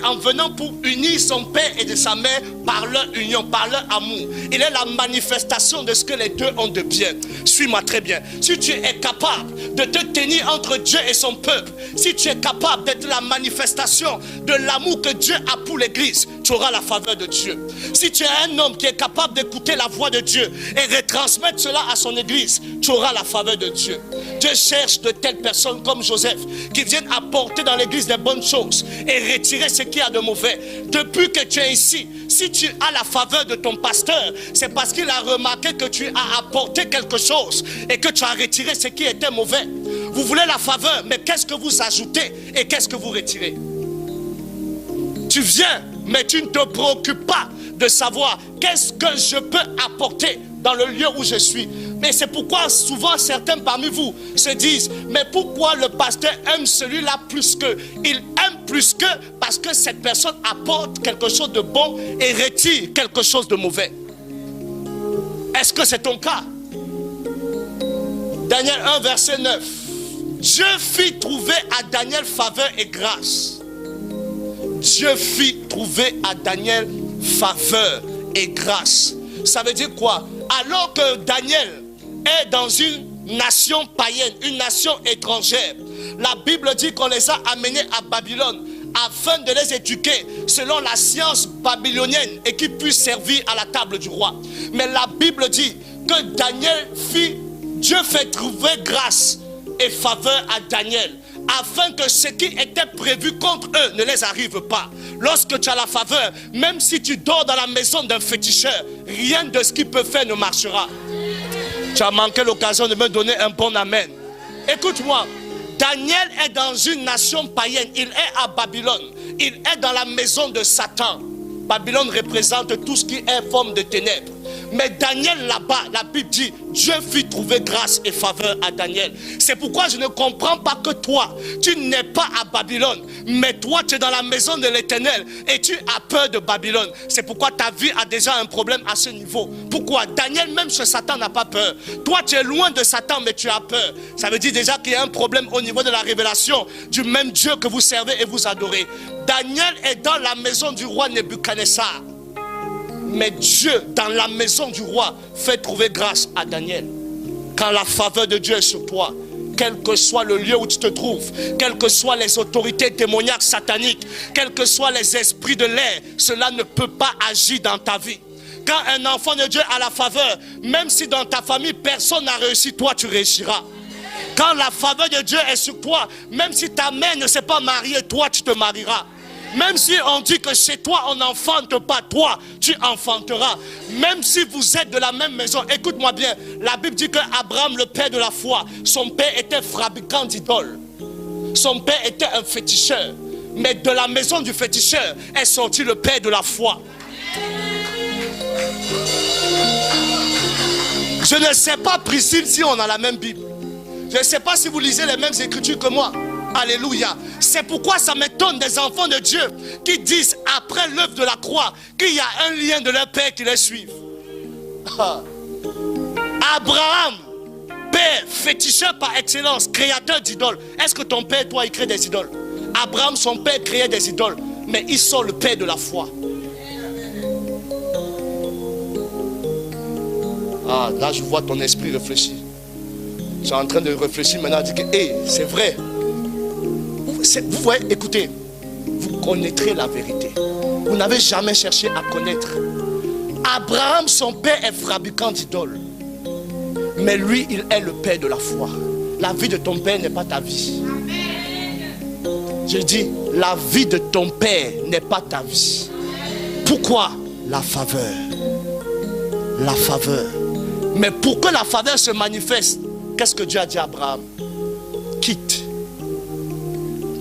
en venant pour unir son père et de sa mère par leur union, par leur amour. Il est la manifestation de ce que les deux ont de bien. Suis-moi très bien. Si tu es capable de te tenir entre Dieu et son peuple, si tu es capable d'être la manifestation de l'amour que Dieu a pour l'église, tu auras la faveur de Dieu. Si tu es un homme qui est capable d'écouter la voix de Dieu et retransmettre cela à son église, tu auras la faveur de Dieu. Dieu cherche de telles personnes comme Joseph qui viennent apporter dans l'église des bonnes choses et retirer ce qu'il y a de mauvais. Depuis que tu es ici, si tu as la faveur de ton pasteur, c'est parce qu'il a remarqué que tu as apporté quelque chose et que tu as retiré ce qui était mauvais. Vous voulez la faveur, mais qu'est-ce que vous ajoutez et qu'est-ce que vous retirez? Tu viens, mais tu ne te préoccupes pas de savoir qu'est-ce que je peux apporter dans le lieu où je suis. Mais c'est pourquoi souvent certains parmi vous se disent: mais pourquoi le pasteur aime celui-là plus que? Il aime plus que parce que cette personne apporte quelque chose de bon et retire quelque chose de mauvais. Est-ce que c'est ton cas? Daniel 1, verset 9. Dieu fit trouver à Daniel faveur et grâce. Dieu fit trouver à Daniel faveur et grâce. Ça veut dire quoi? Alors que Daniel est dans une nation païenne, une nation étrangère, la Bible dit qu'on les a amenés à Babylone afin de les éduquer selon la science babylonienne et qu'ils puissent servir à la table du roi. Mais la Bible dit que Dieu fait trouver grâce et faveur à Daniel, afin que ce qui était prévu contre eux ne les arrive pas. Lorsque tu as la faveur, même si tu dors dans la maison d'un féticheur, rien de ce qu'il peut faire ne marchera. Tu as manqué l'occasion de me donner un bon amen. Écoute-moi, Daniel est dans une nation païenne, il est à Babylone, il est dans la maison de Satan. Babylone représente tout ce qui est forme de ténèbres. Mais Daniel là-bas, la Bible dit, Dieu fit trouver grâce et faveur à Daniel. C'est pourquoi je ne comprends pas que toi, tu n'es pas à Babylone, mais toi tu es dans la maison de l'Éternel et tu as peur de Babylone. C'est pourquoi ta vie a déjà un problème à ce niveau. Pourquoi? Daniel, même chez Satan, n'a pas peur. Toi tu es loin de Satan, mais tu as peur. Ça veut dire déjà qu'il y a un problème au niveau de la révélation du même Dieu que vous servez et vous adorez. Daniel est dans la maison du roi Nebuchadnezzar. Mais Dieu, dans la maison du roi, fait trouver grâce à Daniel. Quand la faveur de Dieu est sur toi, quel que soit le lieu où tu te trouves, quelles que soient les autorités démoniaques sataniques, quels que soient les esprits de l'air, cela ne peut pas agir dans ta vie. Quand un enfant de Dieu a la faveur, même si dans ta famille personne n'a réussi, toi tu réussiras. Quand la faveur de Dieu est sur toi, même si ta mère ne s'est pas mariée, toi tu te marieras. Même si on dit que chez toi on n'enfante pas, toi tu enfanteras. Même si vous êtes de la même maison, écoute-moi bien, la Bible dit que Abraham, le père de la foi, son père était fabricant d'idoles. Son père était un féticheur. Mais de la maison du féticheur est sorti le père de la foi. Je ne sais pas, Priscille, si on a la même Bible. Je ne sais pas si vous lisez les mêmes écritures que moi. Alléluia. C'est pourquoi ça m'étonne des enfants de Dieu qui disent après l'œuvre de la croix qu'il y a un lien de leur père qui les suivent. Abraham, père, féticheur par excellence, créateur d'idoles. Est-ce que ton père, toi, il crée des idoles? Abraham, son père, créait des idoles. Mais ils sont le père de la foi. Ah, là, je vois ton esprit réfléchir. Je suis en train de réfléchir maintenant, dire que, hey, c'est vrai. Vous voyez, écoutez, vous connaîtrez la vérité. Vous n'avez jamais cherché à connaître. Abraham, son père, est fabricant d'idoles. Mais lui, il est le père de la foi. La vie de ton père n'est pas ta vie. Je dis, la vie de ton père n'est pas ta vie. Pourquoi? La faveur. La faveur. Mais pour que la faveur se manifeste, qu'est-ce que Dieu a dit à Abraham? Quitte.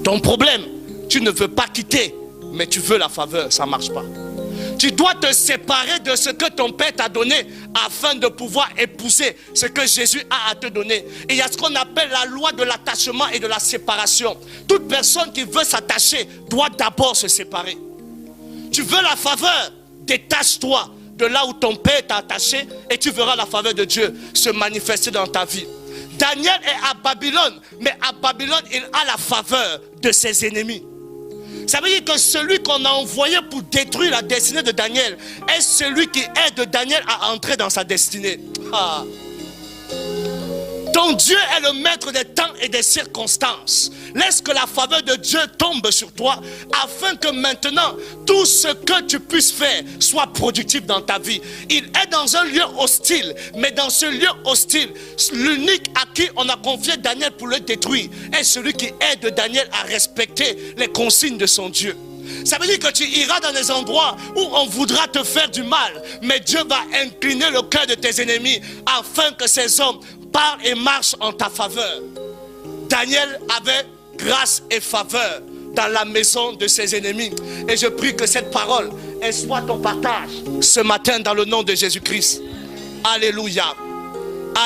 Ton problème, tu ne veux pas quitter, mais tu veux la faveur, ça ne marche pas. Tu dois te séparer de ce que ton père t'a donné afin de pouvoir épouser ce que Jésus a à te donner. Et il y a ce qu'on appelle la loi de l'attachement et de la séparation. Toute personne qui veut s'attacher doit d'abord se séparer. Tu veux la faveur, détache-toi de là où ton père t'a attaché et tu verras la faveur de Dieu se manifester dans ta vie. Daniel est à Babylone, mais à Babylone, il a la faveur de ses ennemis. Ça veut dire que celui qu'on a envoyé pour détruire la destinée de Daniel est celui qui aide Daniel à entrer dans sa destinée. Ah. Ton Dieu est le maître des temps et des circonstances. Laisse que la faveur de Dieu tombe sur toi afin que maintenant tout ce que tu puisses faire soit productif dans ta vie. Il est dans un lieu hostile, mais dans ce lieu hostile, l'unique à qui on a confié Daniel pour le détruire est celui qui aide Daniel à respecter les consignes de son Dieu. Ça veut dire que tu iras dans des endroits où on voudra te faire du mal, mais Dieu va incliner le cœur de tes ennemis afin que ces hommes parlent et marchent en ta faveur. Daniel avait grâce et faveur dans la maison de ses ennemis. Et je prie que cette parole soit ton partage ce matin dans le nom de Jésus-Christ. Alléluia.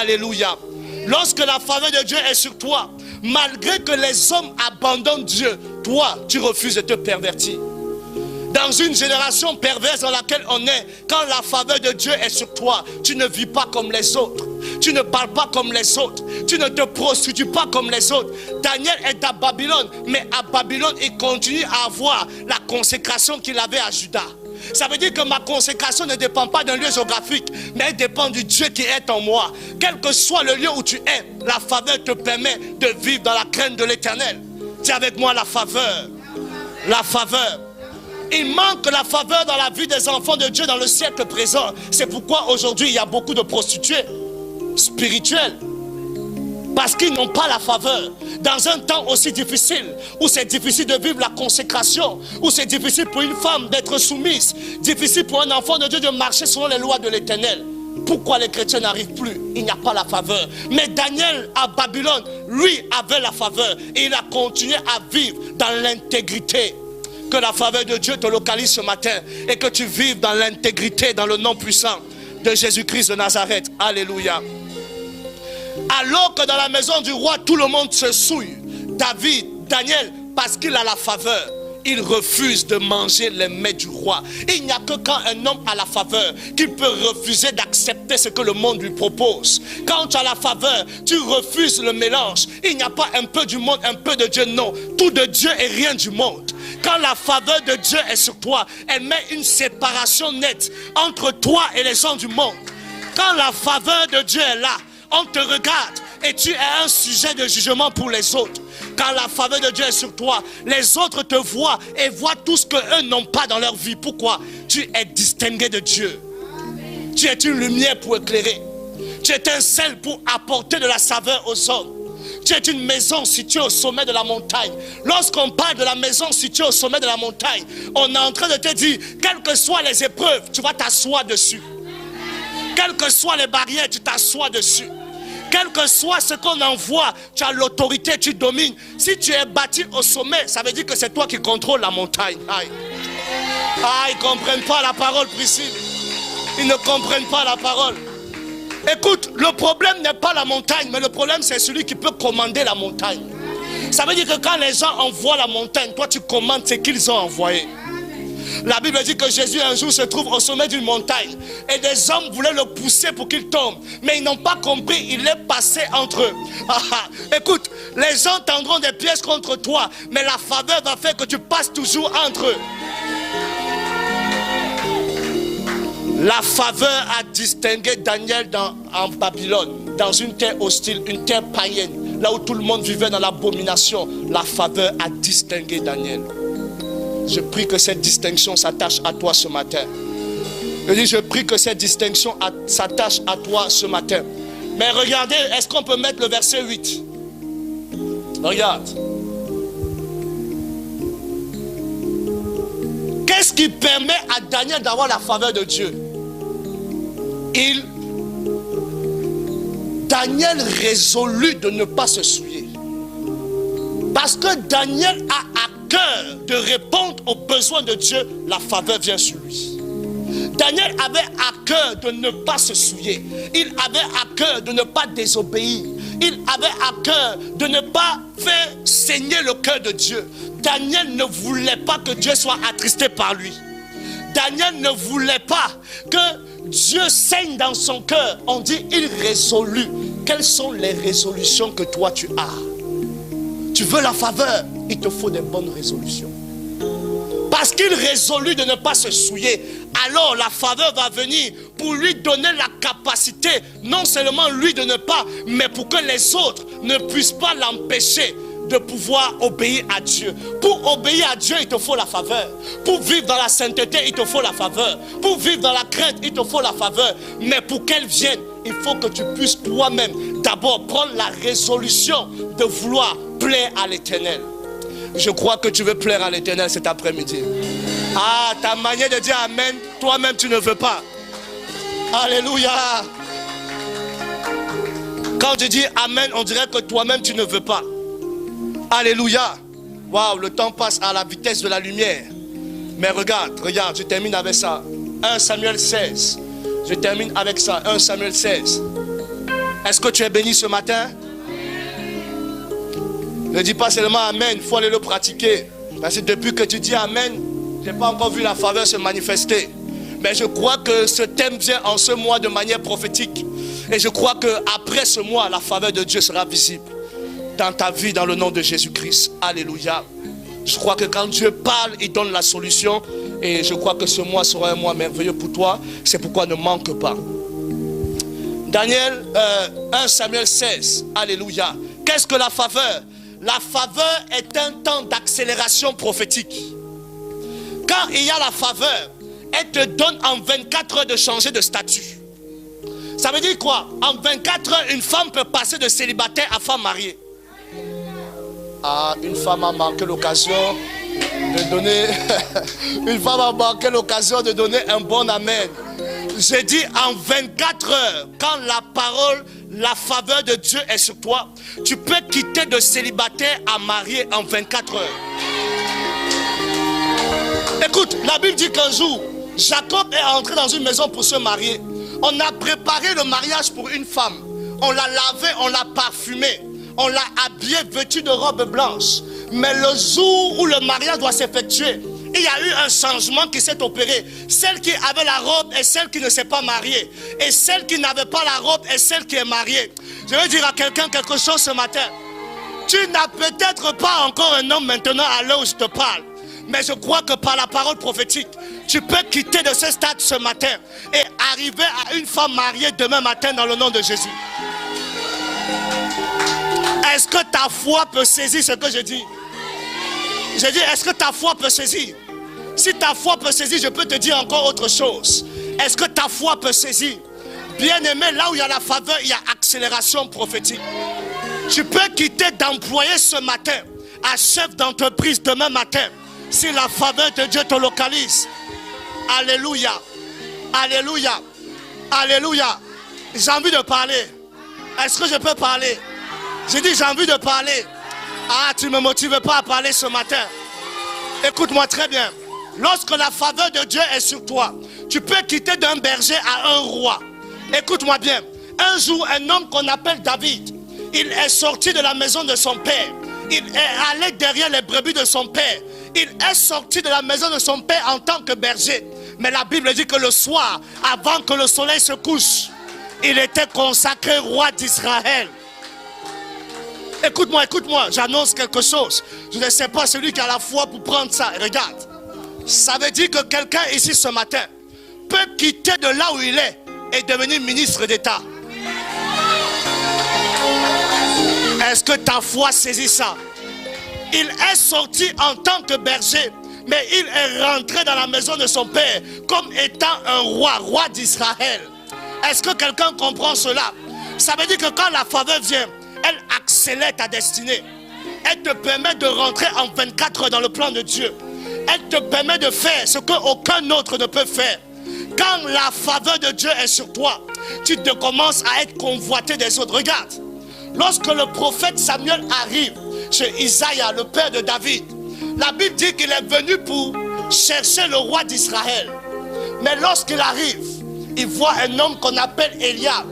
Alléluia. Lorsque la faveur de Dieu est sur toi, malgré que les hommes abandonnent Dieu, toi, tu refuses de te pervertir. Dans une génération perverse dans laquelle on est, quand la faveur de Dieu est sur toi, tu ne vis pas comme les autres. Tu ne parles pas comme les autres. Tu ne te prostitues pas comme les autres. Daniel est à Babylone, mais à Babylone, il continue à avoir la consécration qu'il avait à Juda. Ça veut dire que ma consécration ne dépend pas d'un lieu géographique, mais elle dépend du Dieu qui est en moi. Quel que soit le lieu où tu es, la faveur te permet de vivre dans la crainte de l'Éternel. Dis avec moi la faveur. La faveur. Il manque la faveur dans la vie des enfants de Dieu dans le siècle présent. C'est pourquoi aujourd'hui il y a beaucoup de prostituées spirituelles. Parce qu'ils n'ont pas la faveur. Dans un temps aussi difficile, où c'est difficile de vivre la consécration, où c'est difficile pour une femme d'être soumise, difficile pour un enfant de Dieu de marcher selon les lois de l'Éternel. Pourquoi les chrétiens n'arrivent plus? Il n'y a pas la faveur. Mais Daniel à Babylone, lui avait la faveur. Et il a continué à vivre dans l'intégrité. Que la faveur de Dieu te localise ce matin et que tu vives dans l'intégrité, dans le nom puissant de Jésus-Christ de Nazareth. Alléluia. Alors que dans la maison du roi, tout le monde se souille. Daniel, parce qu'il a la faveur, il refuse de manger les mets du roi. Il n'y a que quand un homme a la faveur qu'il peut refuser d'accepter ce que le monde lui propose. Quand tu as la faveur, tu refuses le mélange. Il n'y a pas un peu du monde, un peu de Dieu, non. Tout de Dieu et rien du monde. Quand la faveur de Dieu est sur toi, elle met une séparation nette entre toi et les gens du monde. Quand la faveur de Dieu est là, on te regarde et tu es un sujet de jugement pour les autres. Quand la faveur de Dieu est sur toi, les autres te voient et voient tout ce qu'eux n'ont pas dans leur vie. Pourquoi? Tu es distingué de Dieu. Tu es une lumière pour éclairer. Tu es un sel pour apporter de la saveur aux hommes. Tu es une maison située au sommet de la montagne. Lorsqu'on parle de la maison située au sommet de la montagne, on est en train de te dire, quelles que soient les épreuves, tu vas t'asseoir dessus. Quelles que soient les barrières, tu t'assois dessus. Quel que soit ce qu'on envoie, tu as l'autorité, tu domines. Si tu es bâti au sommet, ça veut dire que c'est toi qui contrôles la montagne. Aïe. Ah, ils ne comprennent pas la parole, Priscille. Ils ne comprennent pas la parole. Écoute, le problème n'est pas la montagne, mais le problème c'est celui qui peut commander la montagne. Ça veut dire que quand les gens envoient la montagne, toi tu commandes ce qu'ils ont envoyé. La Bible dit que Jésus un jour se trouve au sommet d'une montagne et des hommes voulaient le pousser pour qu'il tombe, mais ils n'ont pas compris, il est passé entre eux. Écoute, les gens tendront des pièges contre toi, mais la faveur va faire que tu passes toujours entre eux. La faveur a distingué Daniel en Babylone, dans une terre hostile, une terre païenne, là où tout le monde vivait dans l'abomination. La faveur a distingué Daniel. Je prie que cette distinction s'attache à toi ce matin. Je prie que cette distinction s'attache à toi ce matin. Mais regardez, est-ce qu'on peut mettre le verset 8? Regarde. Qu'est-ce qui permet à Daniel d'avoir la faveur de Dieu? Daniel résolut de ne pas se souiller. Parce que Daniel a à cœur de répondre aux besoins de Dieu, la faveur vient sur lui. Daniel avait à cœur de ne pas se souiller. Il avait à cœur de ne pas désobéir. Il avait à cœur de ne pas faire saigner le cœur de Dieu. Daniel ne voulait pas que Dieu soit attristé par lui. Daniel ne voulait pas que Dieu saigne dans son cœur. On dit il résolut. Quelles sont les résolutions que toi tu as? Tu veux la faveur, il te faut des bonnes résolutions. Parce qu'il résolut de ne pas se souiller, alors la faveur va venir pour lui donner la capacité, non seulement lui de ne pas, mais pour que les autres ne puissent pas l'empêcher de pouvoir obéir à Dieu. Pour obéir à Dieu, il te faut la faveur. Pour vivre dans la sainteté, il te faut la faveur. Pour vivre dans la crainte, il te faut la faveur. Mais pour qu'elle vienne, il faut que tu puisses toi-même d'abord prendre la résolution de vouloir plaire à l'Éternel. Je crois que tu veux plaire à l'Éternel cet après-midi. Ah, ta manière de dire Amen, toi-même tu ne veux pas. Alléluia. Quand tu dis Amen, on dirait que toi-même tu ne veux pas. Alléluia. Waouh, le temps passe à la vitesse de la lumière. Mais regarde, je termine avec ça. 1 Samuel 16. Je termine avec ça. 1 Samuel 16. Est-ce que tu es béni ce matin? Ne dis pas seulement Amen, il faut aller le pratiquer. Parce que depuis que tu dis Amen, je n'ai pas encore vu la faveur se manifester. Mais je crois que ce thème vient en ce mois de manière prophétique. Et je crois qu'après ce mois, la faveur de Dieu sera visible dans ta vie, dans le nom de Jésus-Christ. Alléluia. Je crois que quand Dieu parle, il donne la solution. Et je crois que ce mois sera un mois merveilleux pour toi. C'est pourquoi ne manque pas. Daniel 1 Samuel 16. Alléluia. Qu'est-ce que la faveur? La faveur est un temps d'accélération prophétique. Quand il y a la faveur, elle te donne en 24 heures de changer de statut. Ça veut dire quoi? En 24 heures, une femme peut passer de célibataire à femme mariée. Ah, une femme a manqué l'occasion de donner une femme a manqué l'occasion de donner un bon amen. J'ai dit en 24 heures, quand la faveur de Dieu est sur toi, tu peux quitter de célibataire à marié en 24 heures. Écoute, la Bible dit qu'un jour, Jacob est entré dans une maison pour se marier. On a préparé le mariage pour une femme. On l'a lavé, on l'a parfumé. On l'a habillé, vêtu de robe blanche. Mais le jour où le mariage doit s'effectuer, il y a eu un changement qui s'est opéré. Celle qui avait la robe est celle qui ne s'est pas mariée. Et celle qui n'avait pas la robe est celle qui est mariée. Je veux dire à quelqu'un quelque chose ce matin. Tu n'as peut-être pas encore un homme maintenant à l'heure où je te parle. Mais je crois que par la parole prophétique, tu peux quitter de ce stade ce matin et arriver à une femme mariée demain matin dans le nom de Jésus. Est-ce que ta foi peut saisir ce que je dis? Je dis, est-ce que ta foi peut saisir? Si ta foi peut saisir, je peux te dire encore autre chose. Est-ce que ta foi peut saisir? Bien-aimé, là où il y a la faveur, il y a accélération prophétique. Tu peux quitter d'employer ce matin à chef d'entreprise demain matin si la faveur de Dieu te localise. Alléluia. Alléluia. Alléluia. J'ai envie de parler. Est-ce que je peux parler? J'ai dit j'ai envie de parler. Ah, tu ne me motives pas à parler ce matin. Écoute-moi très bien. Lorsque la faveur de Dieu est sur toi, tu peux quitter d'un berger à un roi. Écoute-moi bien. Un jour, un homme qu'on appelle David, il est sorti de la maison de son père. Il est allé derrière les brebis de son père. Il est sorti de la maison de son père en tant que berger. Mais la Bible dit que le soir, avant que le soleil se couche, il était consacré roi d'Israël. Écoute-moi, écoute-moi, j'annonce quelque chose. Je ne sais pas celui qui a la foi pour prendre ça. Regarde, ça veut dire que quelqu'un ici ce matin peut quitter de là où il est et devenir ministre d'État. Est-ce que ta foi saisit ça? Il est sorti en tant que berger, mais il est rentré dans la maison de son père comme étant un roi, roi d'Israël. Est-ce que quelqu'un comprend cela? Ça veut dire que quand la faveur vient, elle accélère ta destinée. Elle te permet de rentrer en 24 heures dans le plan de Dieu. Elle te permet de faire ce qu'aucun autre ne peut faire. Quand la faveur de Dieu est sur toi, tu te commences à être convoité des autres. Regarde, lorsque le prophète Samuel arrive chez Isaïe, le père de David, la Bible dit qu'il est venu pour chercher le roi d'Israël. Mais lorsqu'il arrive, il voit un homme qu'on appelle Eliab,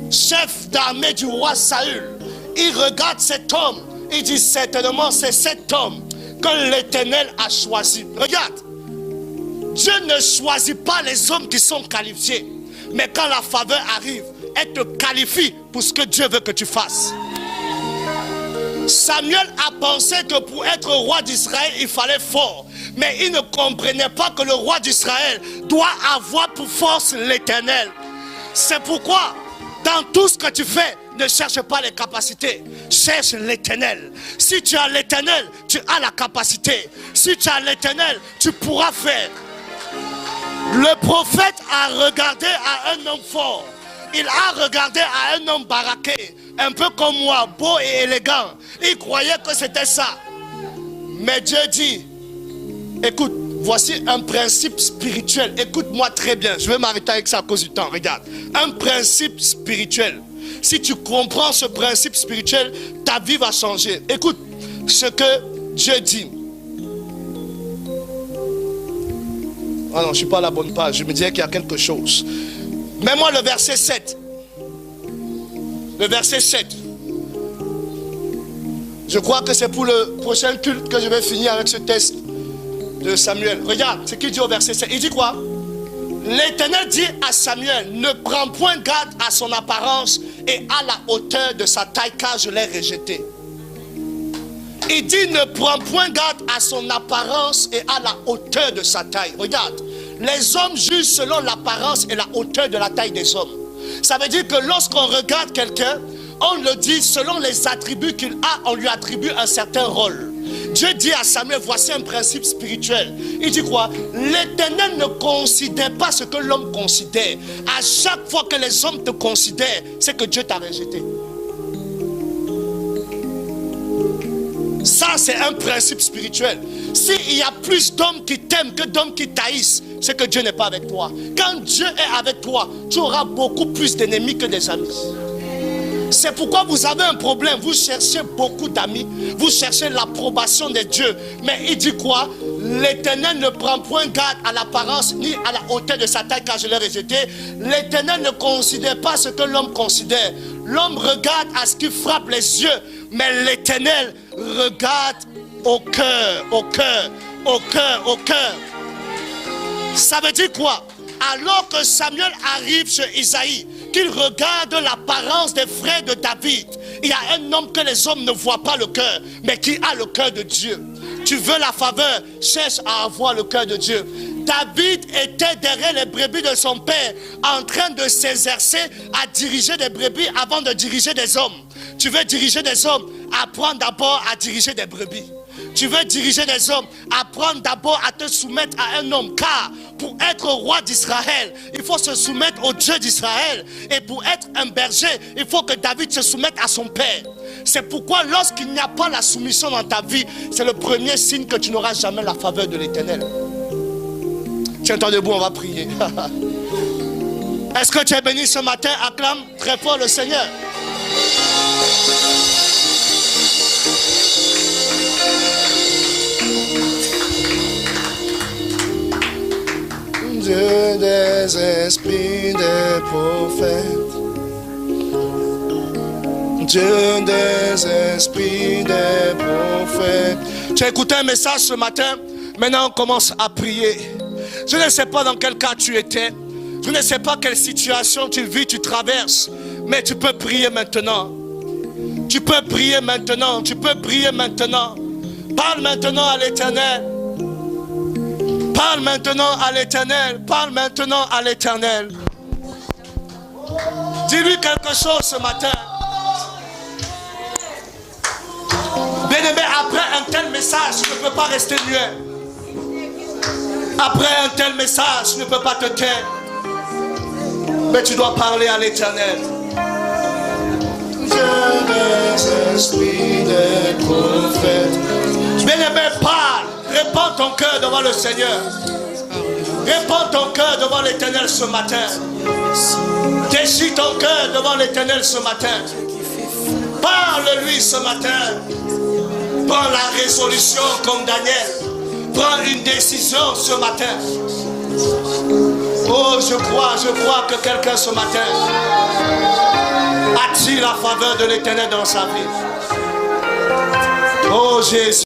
chef d'armée du roi Saül. Il regarde cet homme, il dit certainement c'est cet homme que l'Éternel a choisi. Regarde, Dieu ne choisit pas les hommes qui sont qualifiés, mais quand la faveur arrive, elle te qualifie pour ce que Dieu veut que tu fasses. Samuel a pensé que pour être roi d'Israël, il fallait fort. Mais il ne comprenait pas que le roi d'Israël doit avoir pour force l'Éternel. C'est pourquoi, dans tout ce que tu fais, ne cherche pas les capacités, cherche l'Éternel. Si tu as l'Éternel, tu as la capacité. Si tu as l'Éternel, tu pourras faire. Le prophète a regardé à un homme fort. Il a regardé à un homme baraqué, un peu comme moi, beau et élégant. Il croyait que c'était ça. Mais Dieu dit, écoute, voici un principe spirituel. Écoute-moi très bien. Je vais m'arrêter avec ça à cause du temps. Regarde. Un principe spirituel. Si tu comprends ce principe spirituel, ta vie va changer. Écoute ce que Dieu dit. Ah non, je ne suis pas à la bonne page. Je me disais qu'il y a quelque chose. Mets-moi le verset 7. Le verset 7. Je crois que c'est pour le prochain culte que je vais finir avec ce test de Samuel. Regarde ce qu'il dit au verset 7. Il dit quoi? L'Éternel dit à Samuel, ne prends point garde à son apparence et à la hauteur de sa taille, car je l'ai rejeté. Il dit, ne prends point garde à son apparence et à la hauteur de sa taille. Regarde, les hommes jugent selon l'apparence et la hauteur de la taille des hommes. Ça veut dire que lorsqu'on regarde quelqu'un, on le dit selon les attributs qu'il a, on lui attribue un certain rôle. Dieu dit à Samuel, voici un principe spirituel. Il dit quoi? L'Éternel ne considère pas ce que l'homme considère. À chaque fois que les hommes te considèrent, c'est que Dieu t'a rejeté. Ça, c'est un principe spirituel. S'il y a plus d'hommes qui t'aiment que d'hommes qui t'haïssent, c'est que Dieu n'est pas avec toi. Quand Dieu est avec toi, tu auras beaucoup plus d'ennemis que des amis. C'est pourquoi vous avez un problème. Vous cherchez beaucoup d'amis. Vous cherchez l'approbation de Dieu. Mais il dit quoi? L'Éternel ne prend point garde à l'apparence ni à la hauteur de sa taille, car je l'ai rejeté. L'Éternel ne considère pas ce que l'homme considère. L'homme regarde à ce qui frappe les yeux. Mais l'Éternel regarde au cœur, au cœur, au cœur, au cœur. Ça veut dire quoi? Alors que Samuel arrive chez Isaïe, qu'il regarde l'apparence des frères de David, il y a un homme que les hommes ne voient pas le cœur, mais qui a le cœur de Dieu. Tu veux la faveur, cherche à avoir le cœur de Dieu. David était derrière les brebis de son père, en train de s'exercer à diriger des brebis avant de diriger des hommes. Tu veux diriger des hommes, apprends d'abord à diriger des brebis. tu veux diriger les hommes, apprends d'abord à te soumettre à un homme. Car pour être roi d'Israël, il faut se soumettre au Dieu d'Israël. Et pour être un berger, il faut que David se soumette à son père. C'est pourquoi lorsqu'il n'y a pas la soumission dans ta vie, c'est le premier signe que tu n'auras jamais la faveur de l'Éternel. Tiens-toi debout, on va prier. Est-ce que tu es béni ce matin? Acclame très fort le Seigneur. Dieu des esprits, des prophètes. Dieu des esprits, des prophètes. Tu as écouté un message ce matin. Maintenant on commence à prier. Je ne sais pas dans quel cas tu étais. Je ne sais pas quelle situation tu vis, tu traverses. Mais tu peux prier maintenant. Tu peux prier maintenant. Tu peux prier maintenant. Parle maintenant à l'Éternel. Parle maintenant à l'Éternel. Parle maintenant à l'Éternel. Dis-lui quelque chose ce matin. Bien-aimé, après un tel message, tu ne peux pas rester muet. Après un tel message, tu ne peux pas te taire. Mais tu dois parler à l'Éternel. Dieu des esprits, des prophètes. Bien-aimé, parle. Répands ton cœur devant le Seigneur. Répands ton cœur devant l'Éternel ce matin. Déchire ton cœur devant l'Éternel ce matin. Parle-lui ce matin. Prends la résolution comme Daniel. Prends une décision ce matin. Oh, je crois que quelqu'un ce matin attire la faveur de l'Éternel dans sa vie. Oh Jésus.